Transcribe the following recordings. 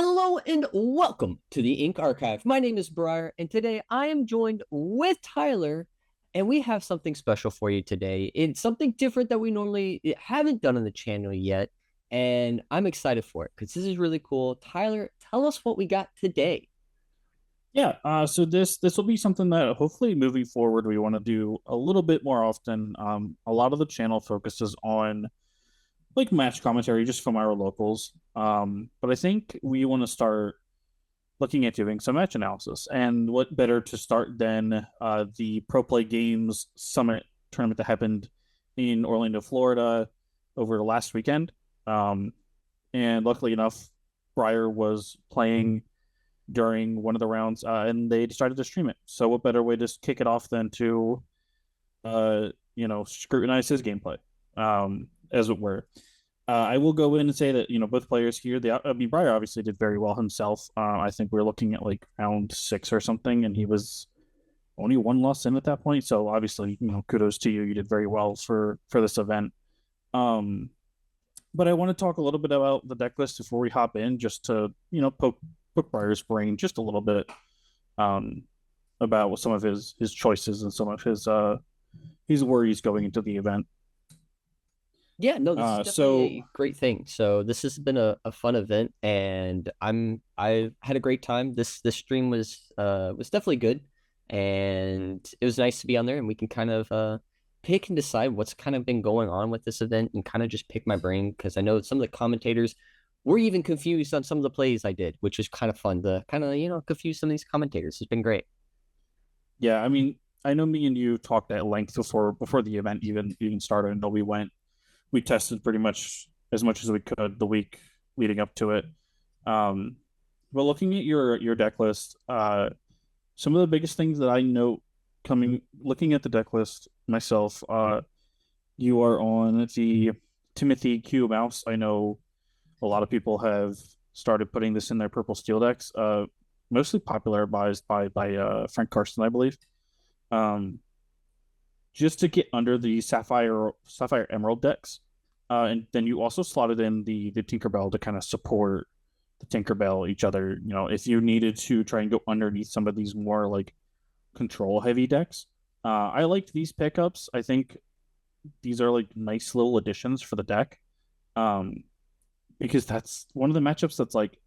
Hello and welcome to the Ink Archive. My name is Breyer, and today I am joined with Tyler, and we have something special for you today. It's something different that we normally haven't done on the channel yet, and I'm excited for it because this is really cool. Tyler, tell us what we got today. So this will be something that hopefully moving forward we want to do a little bit more often. A lot of the channel focuses on like match commentary just from our locals. But I think we want to start looking at doing some match analysis. And what better to start than the Pro Play Games Summit tournament that happened in Orlando, Florida over the last weekend. Um, and luckily enough, Breyer was playing during one of the rounds, and they decided to stream it. So what better way to kick it off than to, scrutinize his gameplay, as it were. I will go in and say that both players here. Breyer obviously did very well himself. I think we are looking at like round 6 or something, and he was only one loss in at that point. So obviously, kudos to you. You did very well for this event. Um, but I want to talk a little bit about the deck list before we hop in, just to poke Breyer's brain just a little bit, um, about some of his choices and some of his worries going into the event. Yeah, no, this is definitely So a great thing. So this has been a fun event, and I had a great time. This stream was definitely good, and it was nice to be on there, and we can kind of pick and decide what's kind of been going on with this event, and kind of just pick my brain because I know some of the commentators were even confused on some of the plays I did, which was kind of fun to kind of confuse some of these commentators. It's been great. yeah, I mean, I know me and you talked at length before the event even started. And we tested pretty much as we could the week leading up to it. Um, but looking at your deck list, some of the biggest things that I note coming looking at the deck list myself, you are on the Timothy Q mouse. I know a lot of people have started putting this in their purple steel decks, mostly popularized by Frank Carson, I believe. Um, just to get under the Sapphire Emerald decks. And then you also slotted in the Tinkerbell to kind of support the Tinkerbell each other. If you needed to try and go underneath some of these more like control heavy decks. I liked these pickups. I think these are like nice little additions for the deck. Um, because that's one of the matchups that's like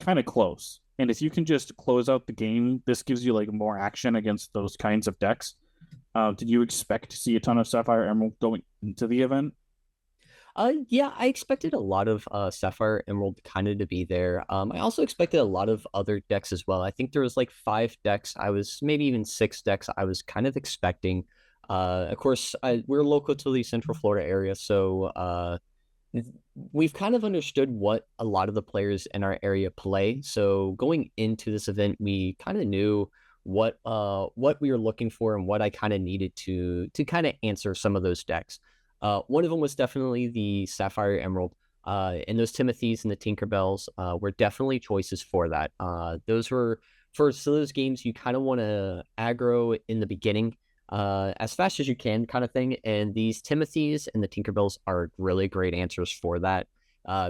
kind of close. And if you can just close out the game, this gives you like more action against those kinds of decks. Did you expect to see a ton of Sapphire Emerald going into the event? Yeah, I expected a lot of Sapphire Emerald kind of to be there. I also expected a lot of other decks as well. I think there was like 5 decks. I was maybe even 6 decks I was kind of expecting. Of course, we're local to the Central Florida area, so we've kind of understood what a lot of the players in our area play. So going into this event, we kind of knew what we were looking for and what I kind of needed to kind of answer some of those decks. One of them was definitely the Sapphire Emerald. And those Timothys and the Tinkerbells were definitely choices for that. Those were for those games you kind of want to aggro in the beginning, as fast as you can, kind of thing. And these Timothys and the Tinkerbells are really great answers for that.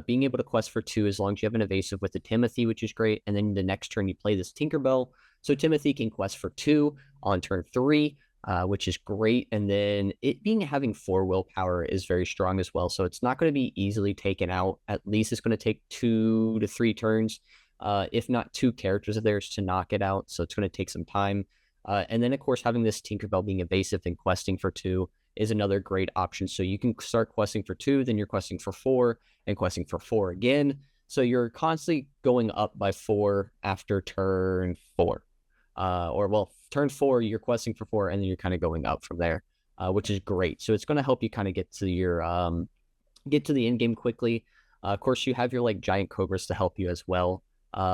Being able to quest for 2 as long as you have an evasive with the Timothy, which is great. And then the next turn you play this Tinkerbell. So Timothy can quest for 2 on turn 3, which is great. And then it being having 4 willpower is very strong as well. So it's not going to be easily taken out. At least it's going to take 2 to 3 turns, if not 2 characters of theirs to knock it out. So it's going to take some time. And then, of course, having this Tinkerbell being evasive and questing for 2 is another great option. So you can start questing for 2, then you're questing for 4, and questing for 4 again. So you're constantly going up by 4 after turn 4. Turn 4, you're questing for 4, and then you're kind of going up from there, which is great. So it's going to help you kind of get to the end game quickly. Of course, you have your like giant cobras to help you as well,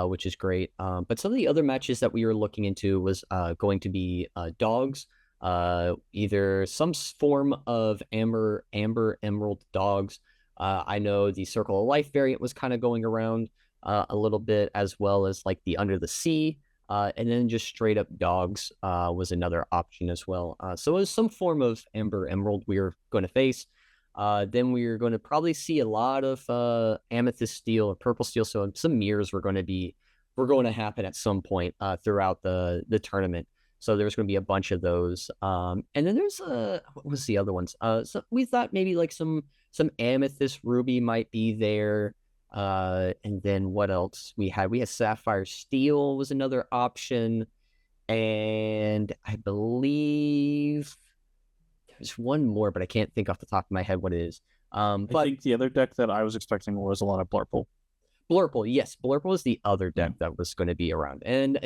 which is great. But some of the other matches that we were looking into was going to be dogs, either some form of amber emerald dogs. I know the Circle of Life variant was kind of going around a little bit, as well as like the Under the Sea. And then just straight up dogs was another option as well. So it was some form of amber emerald we were going to face. Then we're going to probably see a lot of amethyst steel or purple steel. So some mirrors we're going to happen at some point throughout the tournament. So there's going to be a bunch of those. And then there's what was the other ones? So we thought maybe like some amethyst ruby might be there. And then what else we had? We had sapphire steel was another option, and I believe there's one more, but I can't think off the top of my head what it is. I But think the other deck that I was expecting was a lot of Blurple. Blurple, yes, Blurple is the other Yeah. deck that was going to be around, and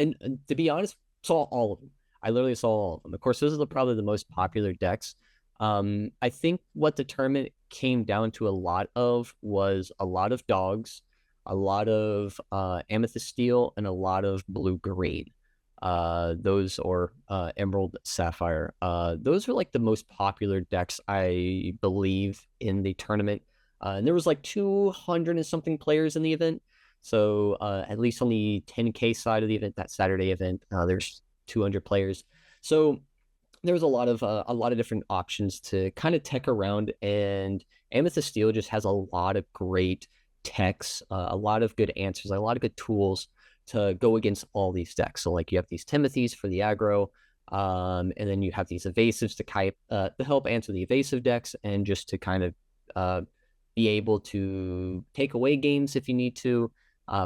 to be honest, saw all of them. I literally saw all of them. Of course, those are probably the most popular decks. I think what the tournament came down to a lot of was a lot of dogs, a lot of amethyst steel, and a lot of blue green. Those or emerald sapphire. Those are like the most popular decks, I believe, in the tournament. And there was like 200 and something players in the event. So at least on the 10K side of the event, that Saturday event, there's 200 players. So there's a lot of different options to kind of tech around, and Amethyst Steel just has a lot of great techs, a lot of good answers, a lot of good tools to go against all these decks. So like you have these Timothys for the aggro, and then you have these evasives to help answer the evasive decks, and just to kind of uh, be able to take away games if you need to,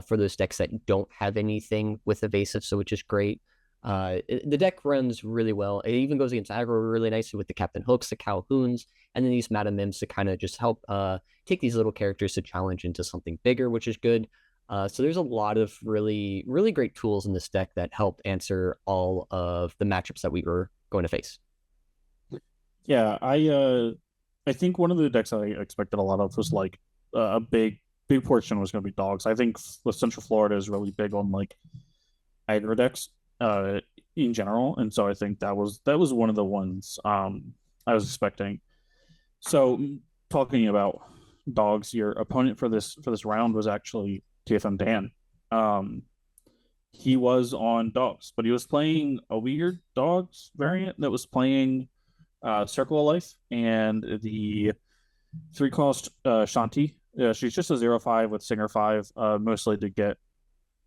for those decks that don't have anything with evasive, so which is great. The deck runs really well. It even goes against aggro really nicely with the Captain Hooks, the Calhouns, and then these Madam Mims to kind of just help take these little characters to challenge into something bigger, which is good. So there's a lot of really, really great tools in this deck that helped answer all of the matchups that we were going to face. Yeah, I think one of the decks I expected a lot of was like a big portion was going to be dogs. I think Central Florida is really big on like aggro decks in general, and so I think that was one of the ones I was expecting. So talking about dogs, your opponent for this round was actually TFM Dan. Um, he was on dogs, but he was playing a weird dogs variant that was playing Circle of Life and the three cost Shanti. She's just a 0/5 with Singer 5, mostly to get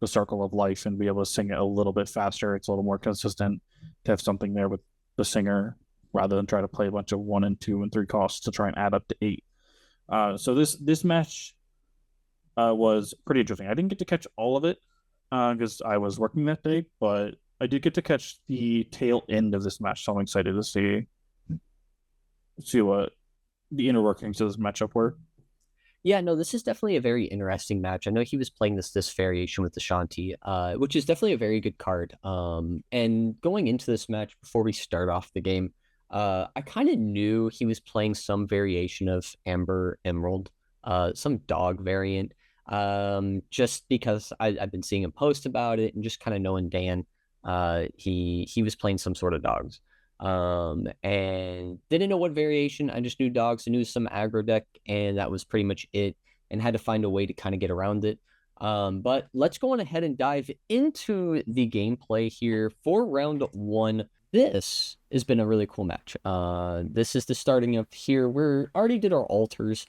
the Circle of Life and be able to sing it a little bit faster. It's a little more consistent to have something there with the singer rather than try to play a bunch of 1 and 2 and 3 costs to try and add up to 8. So this match was pretty interesting. I didn't get to catch all of it because I was working that day, but I did get to catch the tail end of this match. So I'm excited to see what the inner workings of this matchup were. Yeah, no, this is definitely a very interesting match. I know he was playing this variation with the Shanti, which is definitely a very good card. And going into this match before we start off the game, I kind of knew he was playing some variation of Amber Emerald, some dog variant. Just because I've been seeing him post about it and just kind of knowing Dan, he was playing some sort of dogs. And didn't know what variation. I just knew dogs. I knew some aggro deck, and that was pretty much it. And had to find a way to kind of get around it. But let's go on ahead and dive into the gameplay here for round one. This has been a really cool match. This is the starting of here. We're already did our altars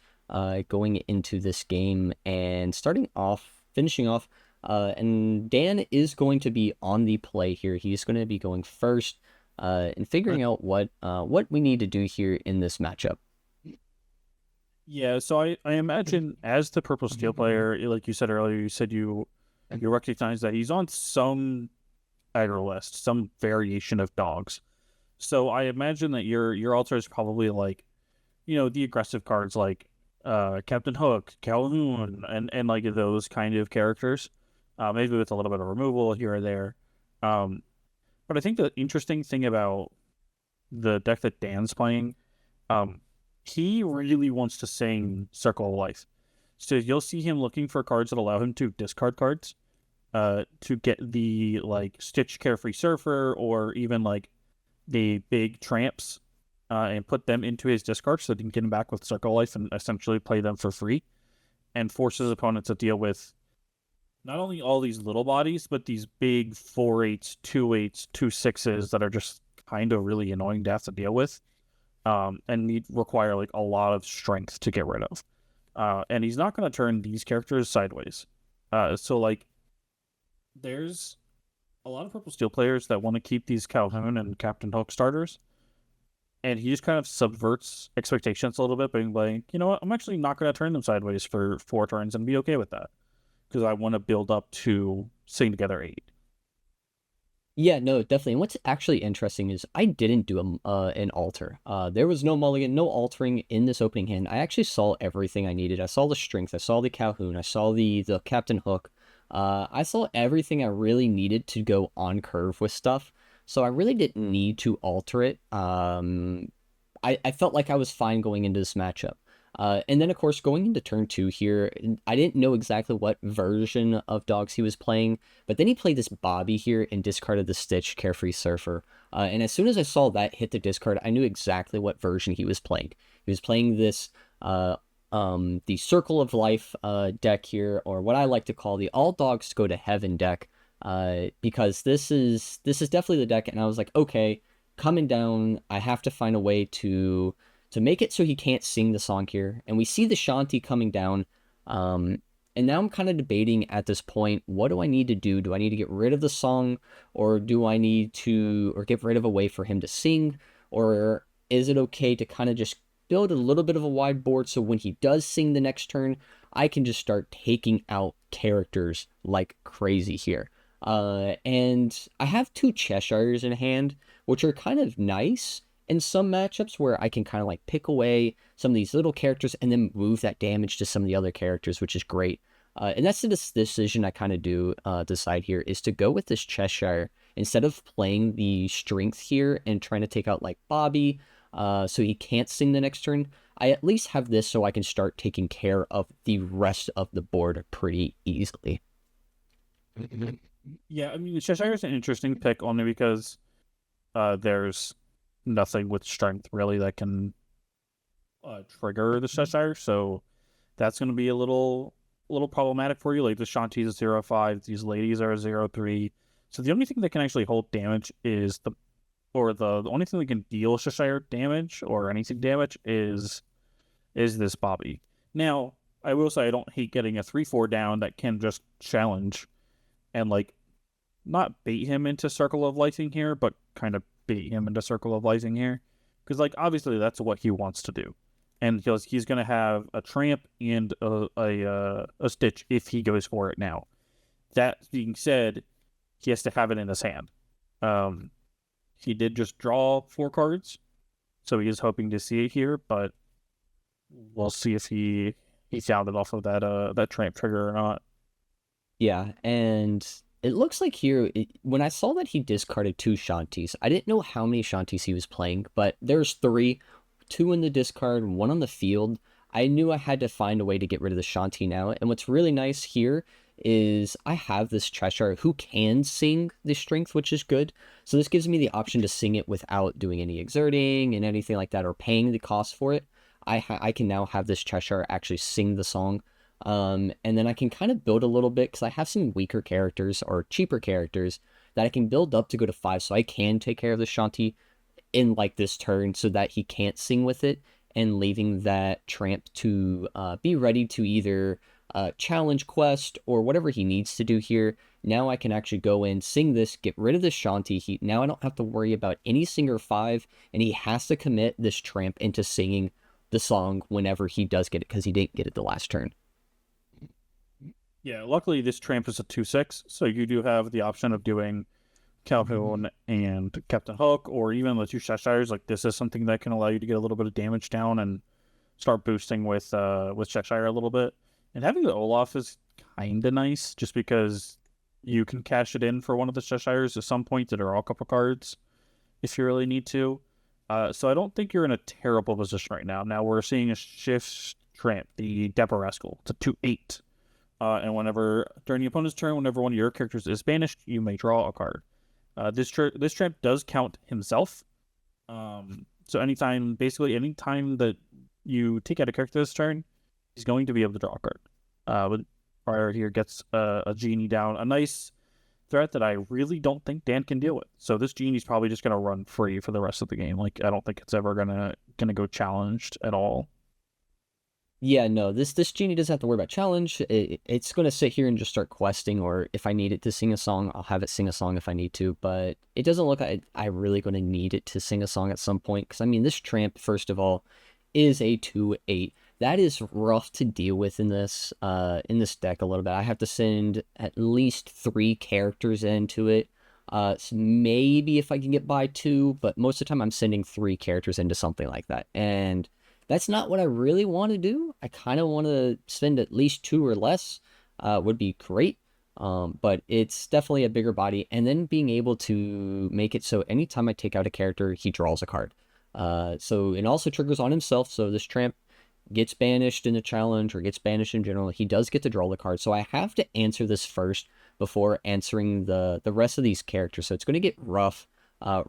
going into this game, and finishing off. And Dan is going to be on the play here. He's going to be going first and figuring out what we need to do here in this matchup. Yeah, so I imagine as the purple steel player, like you said earlier, you said you recognize that he's on some aggro list, some variation of dogs. So I imagine that your altar is probably like, the aggressive cards like Captain Hook, Calhoun, and like those kind of characters. Maybe with a little bit of removal here or there. But I think the interesting thing about the deck that Dan's playing, he really wants to sing Circle of Life. So you'll see him looking for cards that allow him to discard cards, to get the like Stitch Carefree Surfer or even like the big tramps, and put them into his discard so that he can get them back with Circle of Life and essentially play them for free, and force his opponent to deal with not only all these little bodies, but these big 4/8s, 2/8s, 2/6s that are just kind of really annoying to have to deal with. and need require like a lot of strength to get rid of. And he's not going to turn these characters sideways. So like, there's a lot of Purple Steel players that want to keep these Calhoun and Captain Hook starters, and he just kind of subverts expectations a little bit, being like, you know what, I'm actually not going to turn them sideways for 4 turns and be okay with that because I want to build up to sing together 8. Yeah, no, definitely. And what's actually interesting is I didn't do an alter. There was no mulligan, no altering in this opening hand. I actually saw everything I needed. I saw the strength, I saw the Calhoun, I saw the Captain Hook. I saw everything I really needed to go on curve with stuff. So I really didn't need to alter it. I felt like I was fine going into this matchup. And then, of course, going into turn 2 here, I didn't know exactly what version of dogs he was playing, but then he played this Bobby here and discarded the Stitch Carefree Surfer. And as soon as I saw that hit the discard, I knew exactly what version he was playing. He was playing this, the Circle of Life deck here, or what I like to call the All Dogs Go to Heaven deck, because this is definitely the deck, and I was like, okay, coming down, I have to find a way to make it so he can't sing the song here. And we see the Shanti coming down. And now I'm kind of debating at this point, what do I need to do? Do I need to get rid of the song, or do I need to, or get rid of a way for him to sing? Or is it okay to kind of just build a little bit of a wide board so when he does sing the next turn, I can just start taking out characters like crazy here? And I have 2 Cheshires in hand, which are kind of nice in some matchups where I can kind of like pick away some of these little characters and then move that damage to some of the other characters, which is great. And that's the decision I kind of decide here is to go with this Cheshire instead of playing the strength here and trying to take out like Bobby, so he can't sing the next turn. I at least have this so I can start taking care of the rest of the board pretty easily. Yeah, I mean, Cheshire is an interesting pick only because there's nothing with strength really that can trigger the Cheshire, so that's going to be a little problematic for you. Like the Shanti's a 0-5, these ladies are a 0-3. So the only thing that can actually hold damage is the only thing that can deal Cheshire damage or anything damage is this Bobby. Now, I will say I don't hate getting a 3-4 down that can just challenge and like not bait him into Circle of Lightning here, but kind of bait him into Circle of Lightning here. Because, like, obviously that's what he wants to do. And he's going to have a Tramp and a Stitch if he goes for it now. That being said, he has to have it in his hand. He did just draw 4 cards, so he is hoping to see it here, but we'll see if he sounded off of that Tramp trigger or not. Yeah, and it looks like here, when I saw that he discarded 2 Shantis, I didn't know how many Shantis he was playing, but there's 3, 2 in the discard, 1 on the field. I knew I had to find a way to get rid of the Shanti now, and what's really nice here is I have this Cheshire who can sing the strength, which is good. So this gives me the option to sing it without doing any exerting and anything like that, or paying the cost for it. I can now have this Cheshire actually sing the song, and then I can kind of build a little bit because I have some weaker characters or cheaper characters that I can build up to go to 5, so I can take care of the Shanti in like this turn so that he can't sing with it, and leaving that Tramp to be ready to either challenge quest or whatever he needs to do here. Now I can actually go in, sing this, get rid of the Shanti. Now I don't have to worry about any singer 5, and he has to commit this Tramp into singing the song whenever he does get it because he didn't get it the last turn. Yeah, luckily this Tramp is a 2-6, so you do have the option of doing Calhoun and Captain Hook, or even the 2 Cheshires. Like this is something that can allow you to get a little bit of damage down and start boosting with Cheshire a little bit. And having the Olaf is kind of nice, just because you can cash it in for one of the Cheshires at some point to draw a couple cards if you really need to. So I don't think you're in a terrible position right now. Now we're seeing a Shift Tramp, the Dapper Rascal. It's a 2-8. And whenever, during the opponent's turn, whenever one of your characters is banished, you may draw a card. This Tramp does count himself. So anytime that you take out a character this turn, he's going to be able to draw a card. But Breyer here gets a Genie down. A nice threat that I really don't think Dan can deal with. So this genie's probably just gonna run free for the rest of the game. Like I don't think it's ever gonna go challenged at all. Yeah, no, this genie doesn't have to worry about challenge. It's going to sit here and just start questing, or if I need it to sing a song, I'll have it sing a song if I need to. But it doesn't look like I really going to need it to sing a song at some point. Because, I mean, this tramp, first of all, is a 2/8. That is rough to deal with in this deck a little bit. I have to send at least 3 characters into it. So maybe if I can get by 2, but most of the time I'm sending 3 characters into something like that. And that's not what I really want to do. I kind of want to spend at least 2 or less, would be great. But it's definitely a bigger body. And then being able to make it so anytime I take out a character, he draws a card. So it also triggers on himself. So this tramp gets banished in a challenge or gets banished in general, he does get to draw the card. So I have to answer this first before answering the rest of these characters. So it's going to get rough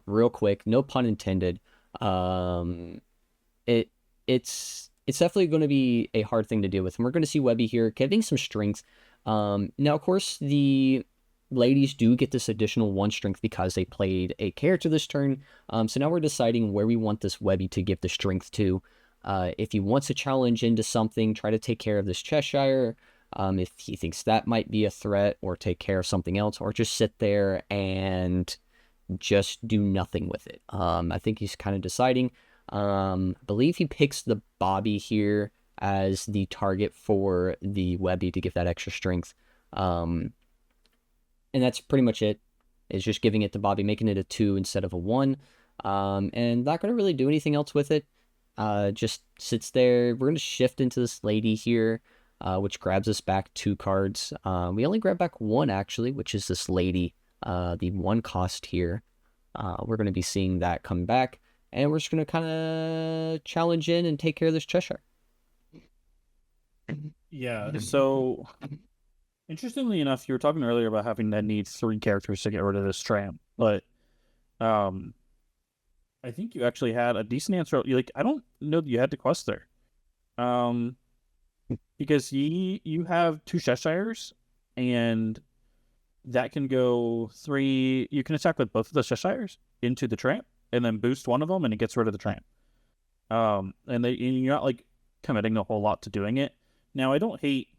real quick. No pun intended. It it's definitely going to be a hard thing to deal with. And we're going to see Webby here getting some strength. Now, of course, the ladies do get this additional 1 strength because they played a character this turn. So now we're deciding where we want this Webby to give the strength to. If he wants to challenge into something, try to take care of this Cheshire. If he thinks that might be a threat, or take care of something else, or just sit there and just do nothing with it. I think he's kind of deciding. I believe he picks the Bobby here as the target for the Webby to give that extra strength. And that's pretty much it. It's just giving it to Bobby, making it a 2 instead of a 1. And not going to really do anything else with it. Just sits there. We're going to shift into this lady here, which grabs us back 2 cards. We only grab back 1, actually, which is this lady, the 1 cost here. We're going to be seeing that come back. And we're just going to kind of challenge in and take care of this Cheshire. Yeah, so interestingly enough, you were talking earlier about having to need 3 characters to get rid of this tramp, but um, I think you actually had a decent answer. Like, I don't know that you had to quest there, because you have 2 Cheshires, and that can go 3. You can attack with both of the Cheshires into the tramp, and then boost one of them, and it gets rid of the tramp. And you're not like committing a whole lot to doing it. Now, I don't hate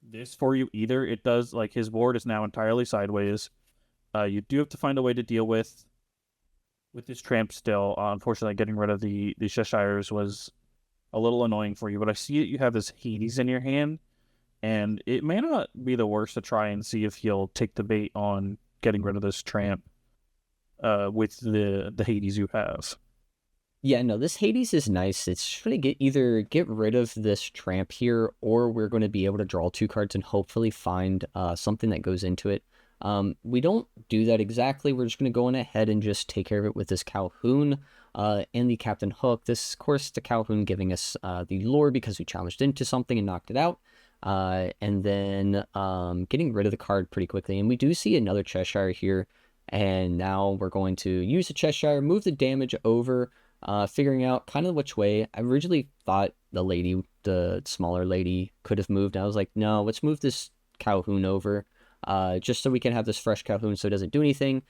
this for you either. It does, like, his board is now entirely sideways. You do have to find a way to deal with this tramp still. Unfortunately, getting rid of the Cheshires was a little annoying for you, but I see that you have this Hades in your hand, and it may not be the worst to try and see if he'll take the bait on getting rid of this tramp with the Hades you have. Yeah, no, this Hades is nice. It's going to either get rid of this tramp here, or we're going to be able to draw 2 cards and hopefully find something that goes into it. We don't do that exactly. We're just going to go on ahead and just take care of it with this Calhoun and the Captain Hook. This, of course, the Calhoun giving us the lore because we challenged into something and knocked it out. And then getting rid of the card pretty quickly. And we do see another Cheshire here. And now we're going to use the Cheshire, move the damage over, figuring out kind of which way. I originally thought the smaller lady could have moved. I was like, no, let's move this Calhoun over, just so we can have this fresh Calhoun so it doesn't do anything.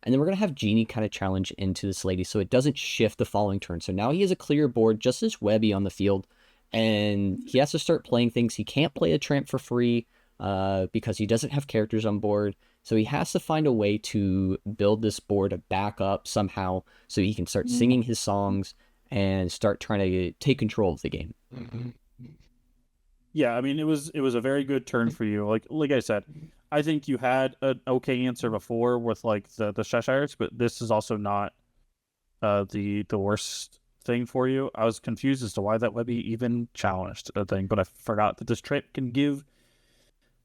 And then we're going to have Genie kind of challenge into this lady so it doesn't shift the following turn. So now he has a clear board, just as Webby on the field, and he has to start playing things. He can't play a tramp for free because he doesn't have characters on board. So he has to find a way to build this board back up somehow so he can start singing his songs and start trying to take control of the game. Yeah, I mean, it was a very good turn for you. Like I said, I think you had an okay answer before with like the Cheshires, but this is also not the worst thing for you. I was confused as to why that Webby even challenged the thing, but I forgot that this trait can give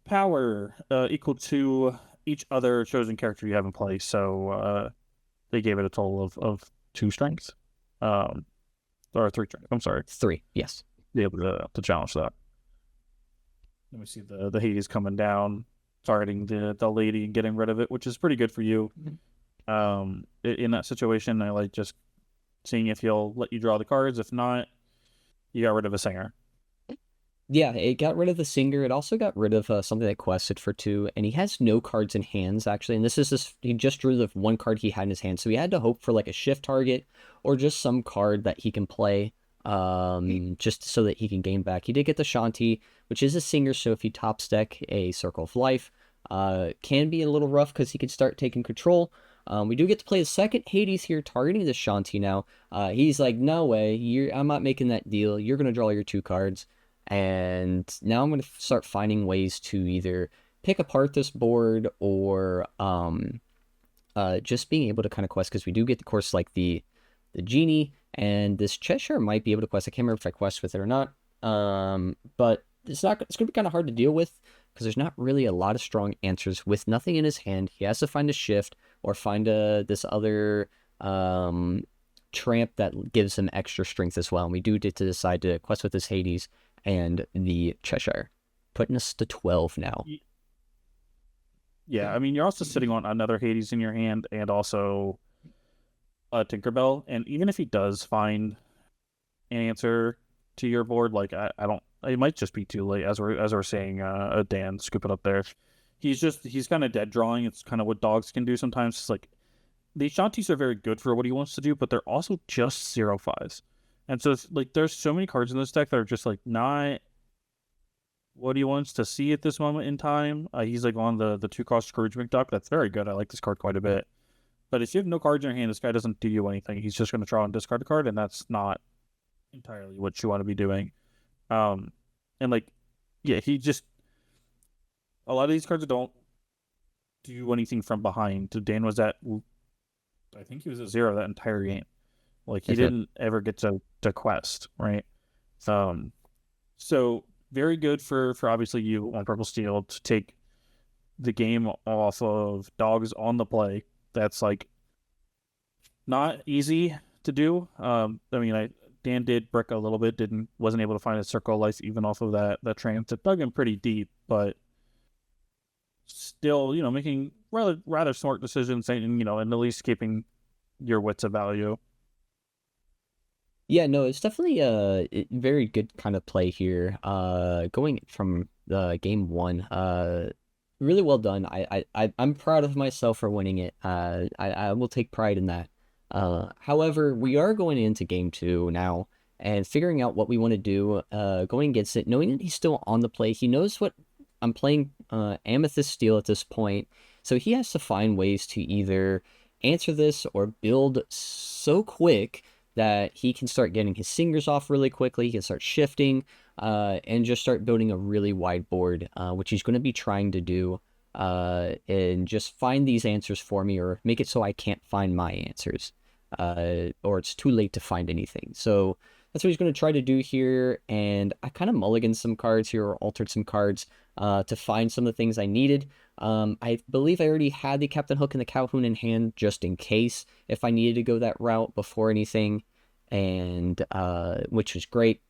power equal to each other chosen character you have in play. So they gave it a total of 2 strengths, or 3 strengths. I'm sorry, 3. Yes. be able to challenge that. Let me see the Hades coming down, targeting the lady and getting rid of it, which is pretty good for you. In that situation, I like just seeing if he'll let you draw the cards. If not, you got rid of a singer. Yeah, it got rid of the singer. It also got rid of something that quested for two, and he has no cards in hands actually. And this is just he just drew the one card he had in his hand, so he had to hope for like a shift target or just some card that he can play, just so that he can gain back. He did get the Shanti, which is a singer, so if he tops deck a Circle of Life, can be a little rough because he could start taking control. We do get to play the second Hades here, targeting the Shanti now. He's like, no way, I'm not making that deal. You're gonna draw your two cards. And now I'm going to start finding ways to either pick apart this board or just being able to kind of quest because we do get, of course, like the genie and this Cheshire might be able to quest. I can't remember if I quest with it or not. But it's going to be kind of hard to deal with because there's not really a lot of strong answers with nothing in his hand. He has to find a shift or find this other tramp that gives him extra strength as well. And we do get to decide to quest with this Hades and the Cheshire, putting us to 12 now. Yeah, I mean, you're also sitting on another Hades in your hand and also a Tinkerbell. And even if he does find an answer to your board, like I don't, it might just be too late. As we're saying, Dan, scoop it up there. He's kind of dead drawing. It's kind of what dogs can do sometimes. It's like the Shanties are very good for what he wants to do, but they're also just 0/5s. And so like there's so many cards in this deck that are just like not what he wants to see at this moment in time. He's like on the 2-cost Scrooge McDuck. That's very good. I like this card quite a bit. But if you have no cards in your hand, this guy doesn't do you anything. He's just going to draw and discard a card, and that's not entirely what you want to be doing. Um, and like, yeah, he just a lot of these cards don't do anything from behind. Dan was at, I think he was at 0 that entire game. Like he That's it. didn't ever get to quest, right? Um, so very good for obviously you on Purple Steel to take the game off of dogs on the play. That's like not easy to do. I mean, Dan did brick a little bit, wasn't able to find a circle of life even off of that tramp that dug him pretty deep, but still, making rather smart decisions and and at least keeping your wits of value. Yeah, no, it's definitely a very good kind of play here. Going from the game one, really well done. I'm proud of myself for winning it. I will take pride in that. However, we are going into game two now and figuring out what we want to do. Going against it, knowing that he's still on the play, he knows what I'm playing. Amethyst Steel at this point, so he has to find ways to either answer this or build so quick that he can start getting his singers off really quickly. He can start shifting and just start building a really wide board, which he's going to be trying to do, and just find these answers for me or make it so I can't find my answers, or it's too late to find anything. So that's what he's going to try to do here. And I kind of mulliganed some cards here or altered some cards to find some of the things I needed. I believe I already had the Captain Hook and the Calhoun in hand just in case if I needed to go that route before anything, and which was great.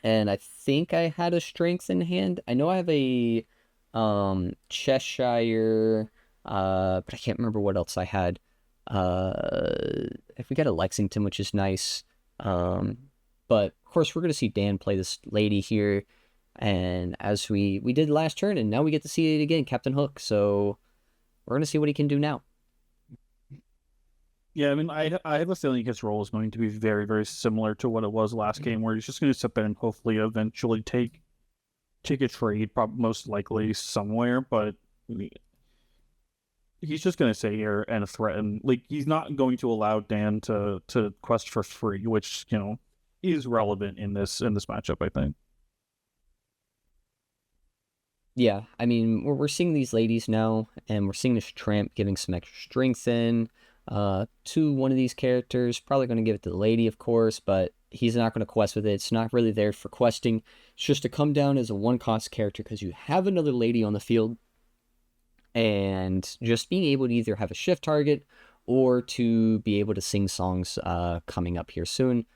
And I think I had a strength in hand. I know I have a Cheshire, but I can't remember what else I had. If we got a Lexington, which is nice. But of course, we're gonna see Dan play this lady here, and as we did last turn, and now we get to see it again, Captain Hook. So we're gonna see what he can do now. Yeah, I mean, I have a feeling his role is going to be very, very similar to what it was last game, where he's just going to sit there and hopefully eventually take a trade, probably most likely somewhere, but he's just going to sit here and threaten. Like he's not going to allow Dan to quest for free, which is relevant in this matchup, I think. Yeah, I mean, we're seeing these ladies now, and we're seeing this tramp giving some extra strength in to one of these characters. Probably going to give it to the lady, of course, but he's not going to quest with it. It's not really there for questing. It's just to come down as a one-cost character because you have another lady on the field, and just being able to either have a shift target or to be able to sing songs coming up here soon.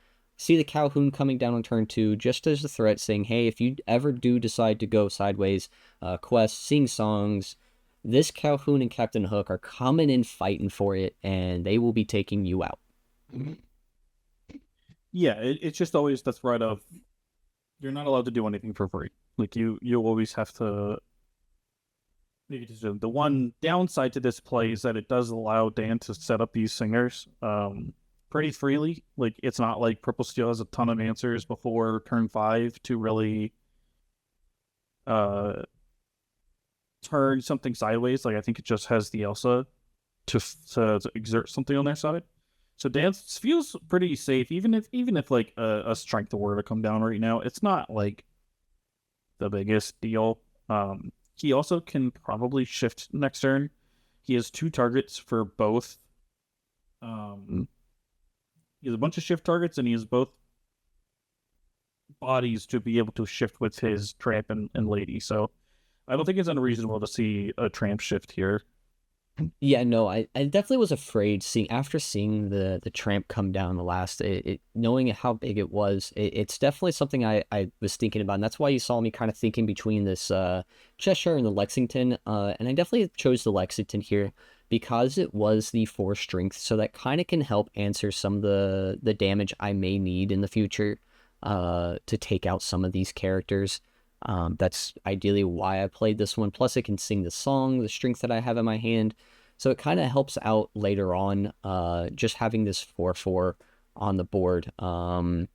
See the Calhoun coming down on turn 2 just as a threat, saying, hey, if you ever do decide to go sideways, quest, sing songs, this Calhoun and Captain Hook are coming in fighting for it, and they will be taking you out. Yeah, it's just always the threat of You're not allowed to do anything for free. Like you always have to. The one downside to this play is that it does allow Dan to set up these singers pretty freely. Like it's not like Purple Steel has a ton of answers before turn 5 to really uh turn something sideways. Like I think it just has the Elsa to exert something on their side. So dance feels pretty safe, even if like a strength were to come down right now. It's not like the biggest deal. He also can probably shift next turn. He has two targets for both. Um, he has a bunch of shift targets, and he has both bodies to be able to shift with his tramp and lady. So I don't think it's unreasonable to see a tramp shift here. Yeah, no, I definitely was afraid seeing after seeing the tramp come down the last knowing how big it was, it's definitely something I was thinking about. And that's why you saw me kind of thinking between this Cheshire and the Lexington. And I definitely chose the Lexington here because it was the 4 strength, so that kind of can help answer some of the damage I may need in the future to take out some of these characters. That's ideally why I played this one. Plus, it can sing the song, the strength that I have in my hand. So it kind of helps out later on, just having this 4/4 on the board. Of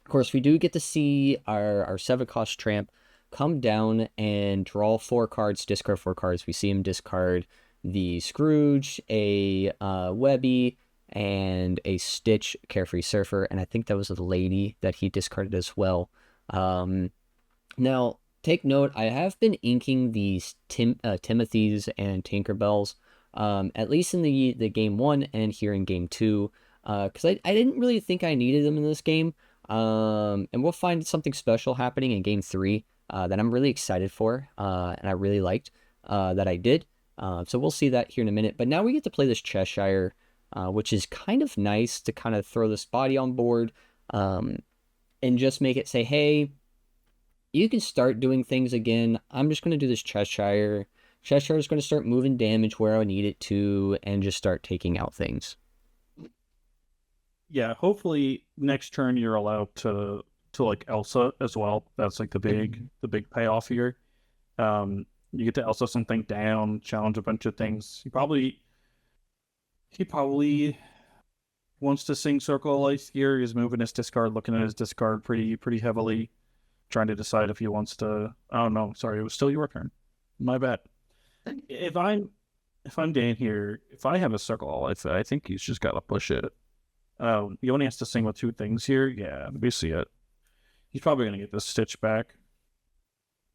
course, we do get to see our 7 cost tramp come down and draw 4 cards, discard 4 cards. We see him discard the Scrooge, a Webby, and a Stitch Carefree Surfer. And I think that was a lady that he discarded as well. Now, take note, I have been inking these Timothy's and Tinkerbells, at least in the game 1 and here in game 2, because I didn't really think I needed them in this game. And we'll find something special happening in game 3 that I'm really excited for, and I really liked that I did. So we'll see that here in a minute. But now we get to play this Cheshire, which is kind of nice to kind of throw this body on board, and just make it say, hey, you can start doing things again. I'm just going to do this Cheshire. Cheshire is going to start moving damage where I need it to and just start taking out things. Yeah, hopefully next turn you're allowed to like Elsa as well. That's like the big payoff here. You get to Elsa something down, challenge a bunch of things. He probably wants to sing Circle of Life here. He's moving his discard, looking at his discard pretty heavily, trying to decide if he wants to. Oh no, sorry, it was still your turn. My bad. If I'm if I'm Dan here, if I have a Circle of Life, I think he's just got to push it. He only has to sing with 2 things here. Yeah, we see it. He's probably gonna get this Stitch back.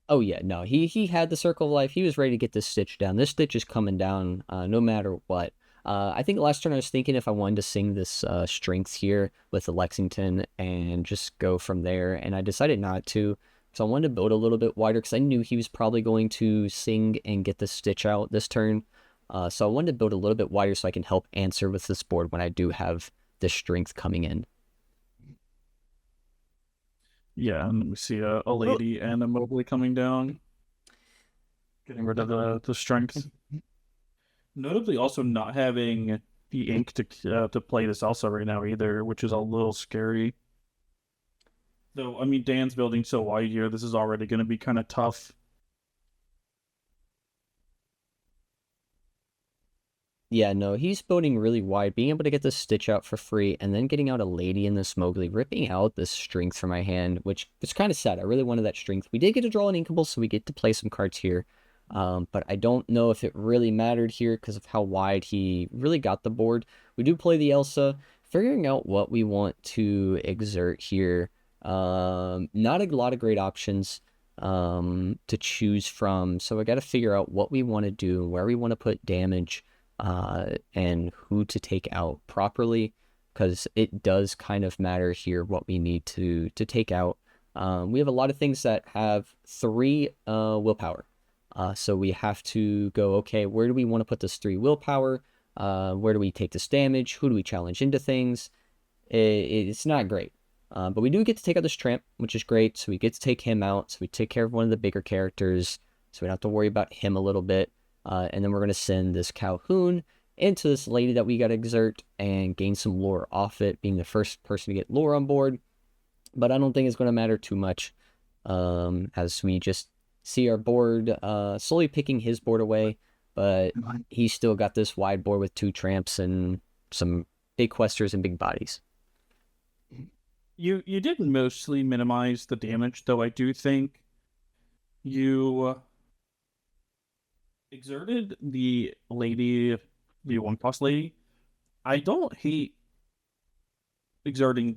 Oh yeah, no, he had the Circle of Life. He was ready to get this Stitch down. This Stitch is coming down no matter what. I think last turn I was thinking if I wanted to sing this Strength here with the Lexington and just go from there, and I decided not to. So I wanted to build a little bit wider because I knew he was probably going to sing and get the Stitch out this turn. So I wanted to build a little bit wider so I can help answer with this board when I do have the Strength coming in. Yeah, and we see a lady and a Mobley coming down, getting rid of the strength. Notably, also not having the ink to play this Elsa right now either, which is a little scary. Though, I mean, Dan's building so wide here. This is already going to be kind of tough. Yeah, no, he's building really wide, being able to get the Stitch out for free, and then getting out a Lady in this Mowgli, ripping out this Strength from my hand, which is kind of sad. I really wanted that Strength. We did get to draw an Inkable, so we get to play some cards here. But I don't know if it really mattered here because of how wide he really got the board. We do play the Elsa, figuring out what we want to exert here. Not a lot of great options to choose from, so I got to figure out what we want to do, where we want to put damage, and who to take out properly, because it does kind of matter here what we need to take out. We have a lot of things that have 3 willpower. So we have to go, okay, where do we want to put this 3 willpower? Where do we take this damage? Who do we challenge into things? It's not great. But we do get to take out this tramp, which is great. So we get to take him out. So we take care of one of the bigger characters. So we don't have to worry about him a little bit. And then we're going to send this Calhoun into this lady that we got to exert and gain some lore off it, being the first person to get lore on board. But I don't think it's going to matter too much. as we just see our board slowly picking his board away, but he's still got this wide board with two tramps and some big questers and big bodies. You did mostly minimize the damage, though I do think you exerted the one cost lady. I don't hate exerting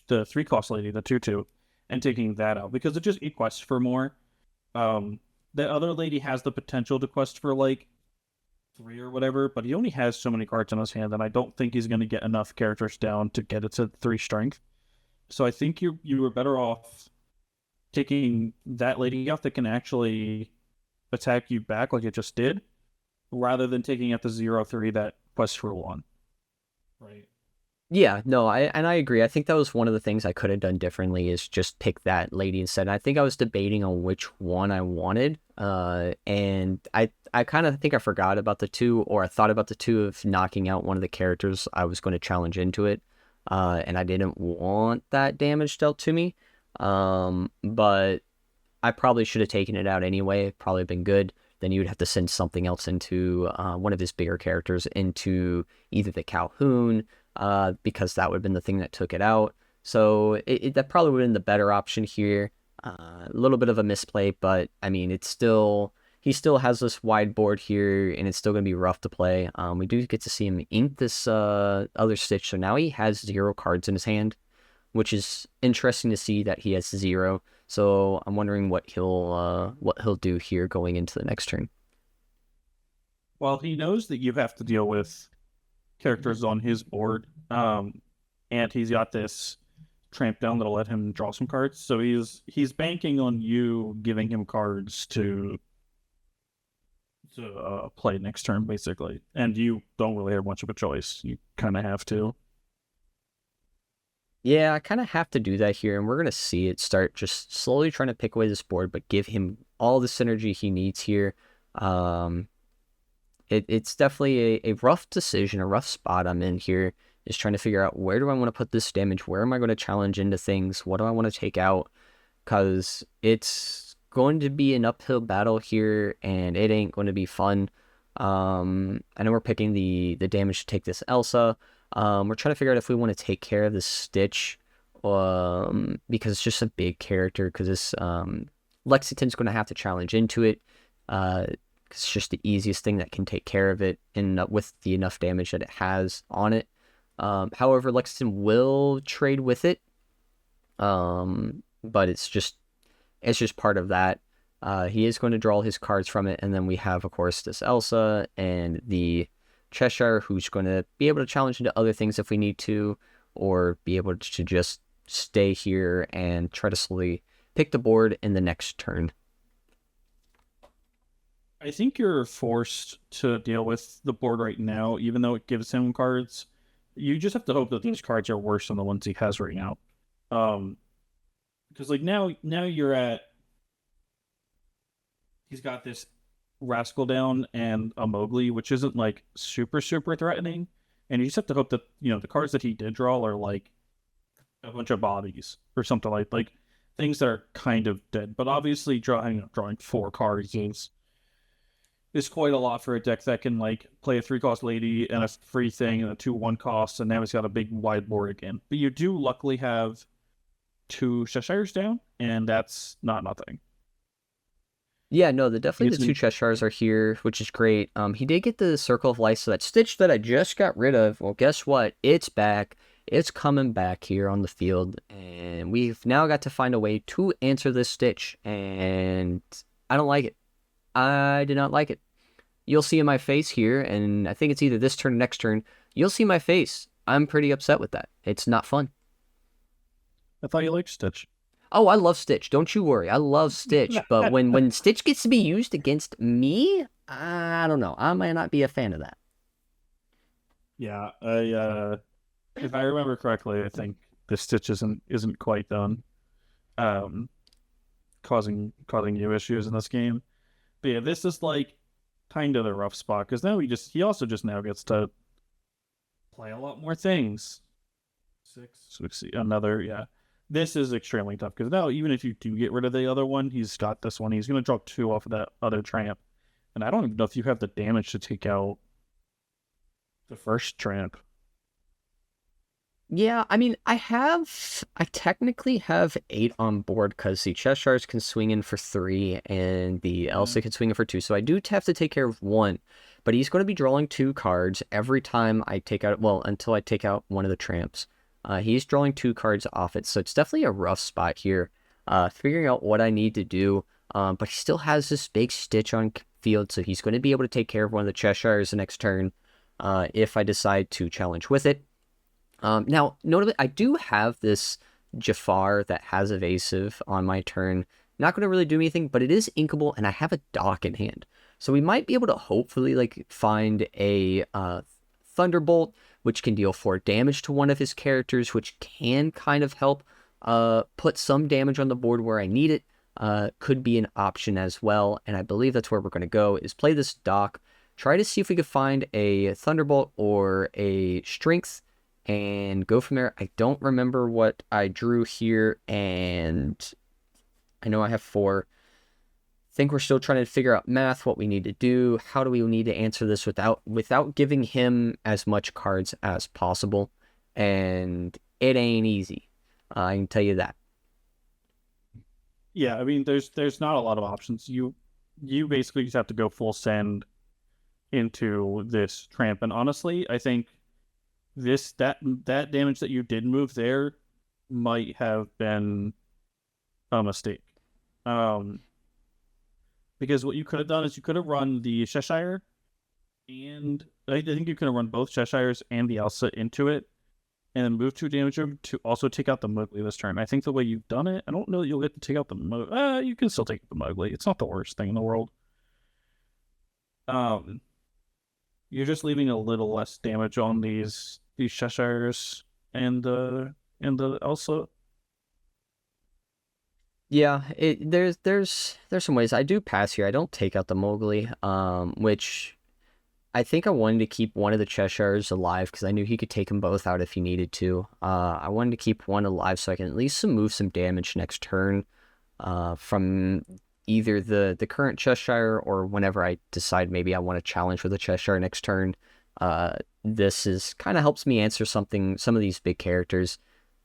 the three cost lady, the 2/2, and taking that out because it just quests for more. Um, the other lady has the potential to quest for like three or whatever, but he only has so many cards in his hand, and I don't think he's going to get enough characters down to get it to three strength. So I think you were better off taking that lady out that can actually attack you back like it just did, rather than taking out the 0/3 that quest for one. Right. Yeah, no, I agree. I think that was one of the things I could have done differently is just pick that lady instead. And I think I was debating on which one I wanted. And I kind of think I forgot about the two, or I thought about the two of knocking out one of the characters I was going to challenge into it. And I didn't want that damage dealt to me. But I probably should have taken it out anyway. Probably been good. Then you would have to send something else into one of his bigger characters into either the Calhoun, because that would have been the thing that took it out. So that probably would have been the better option here. A little bit of a misplay, but I mean, he still has this wide board here, and it's still going to be rough to play. We do get to see him ink this other Stitch, so now he has 0 cards in his hand, which is interesting to see that he has 0. So I'm wondering what he'll do here going into the next turn. Well, he knows that you have to deal with characters on his board, and he's got this tramp down that'll let him draw some cards. So he's banking on you giving him cards to play next turn, basically. And you don't really have much of a choice. You kind of have to. Yeah, I kind of have to do that here, and we're going to see it start just slowly trying to pick away this board, but give him all the synergy he needs here. Um, it's definitely a rough decision, a rough spot I'm in here, is trying to figure out where do I want to put this damage? Where am I going to challenge into things? What do I want to take out? Because it's going to be an uphill battle here, and it ain't going to be fun. I know we're picking the damage to take this Elsa. We're trying to figure out if we want to take care of this Stitch, because it's just a big character. Because this Lexington's going to have to challenge into it. It's just the easiest thing that can take care of it, and with the enough damage that it has on it. However, Lexington will trade with it. But it's just part of that. He is going to draw his cards from it, and then we have, of course, this Elsa and the Cheshire, who's going to be able to challenge into other things if we need to, or be able to just stay here and try to slowly pick the board in the next turn. I think you're forced to deal with the board right now, even though it gives him cards. You just have to hope that these cards are worse than the ones he has right now. Because like now you're at, he's got this Rascal down and a Mowgli, which isn't like super threatening, and you just have to hope that the cards that he did draw are like a bunch of bodies or something like things that are kind of dead. But obviously drawing 4 cards is quite a lot for a deck that can like play a 3-cost lady and a free thing and a 2/1 cost, and now he's got a big wide board again. But you do luckily have 2 Cheshires down, and that's not nothing. Yeah, no, definitely the 2 Cheshires are here, which is great. He did get the Circle of Life, so that Stitch that I just got rid of, well, guess what? It's back. It's coming back here on the field, and we've now got to find a way to answer this Stitch, and I don't like it. I did not like it. You'll see in my face here, and I think it's either this turn or next turn, you'll see my face. I'm pretty upset with that. It's not fun. I thought you liked Stitch. Oh, I love Stitch. Don't you worry. I love Stitch. But when Stitch gets to be used against me, I don't know. I might not be a fan of that. Yeah, if I remember correctly, I think the Stitch isn't quite done, causing you issues in this game. But yeah, this is like kind of the rough spot because now he also just now gets to play a lot more things. 6, another, yeah. This is extremely tough because now even if you do get rid of the other one, he's got this one. He's going to draw two off of that other tramp, and I don't even know if you have the damage to take out the first tramp. Yeah, I mean, I technically have 8 on board because the Cheshires can swing in for 3 and the Yeah. Elsa can swing in for 2. So I do have to take care of one, but he's going to be drawing 2 cards every time I take out, well, until I take out one of the tramps. He's drawing 2 cards off it, so it's definitely a rough spot here. Figuring out what I need to do, but he still has this big Stitch on field, so he's going to be able to take care of one of the Cheshires the next turn if I decide to challenge with it. Now, notably, I do have this Jafar that has evasive on my turn. Not going to really do anything, but it is inkable, and I have a dock in hand. So we might be able to hopefully like find a Thunderbolt, which can deal 4 damage to one of his characters, which can kind of help put some damage on the board where I need it. Could be an option as well, and I believe that's where we're going to go, is play this dock, try to see if we could find a Thunderbolt or a Strength, and go from there. I don't remember what I drew here, and I know I have 4. Think we're still trying to figure out math, what we need to do, how do we need to answer this without giving him as much cards as possible, and it ain't easy. I can tell you that. Yeah, I mean, there's not a lot of options. You basically just have to go full send into this tramp, and honestly, I think that damage that you did move there might have been a mistake. Um, because what you could have done is you could have run the Cheshire, and I think you could have run both Cheshires and the Elsa into it, and then move 2 damage over to also take out the Mowgli this turn. I think the way you've done it, I don't know that you'll get to take out the Mowgli. You can still take the Mowgli. It's not the worst thing in the world. Um, you're just leaving a little less damage on these Cheshires and the Elsa. Yeah, there's some ways I do pass here. I don't take out the Mowgli, which I think I wanted to keep one of the Cheshires alive because I knew he could take them both out if he needed to. I wanted to keep one alive so I can at least move some damage next turn from either the current Cheshire or whenever I decide maybe I want to challenge with a Cheshire next turn. This is kind of helps me answer some of these big characters.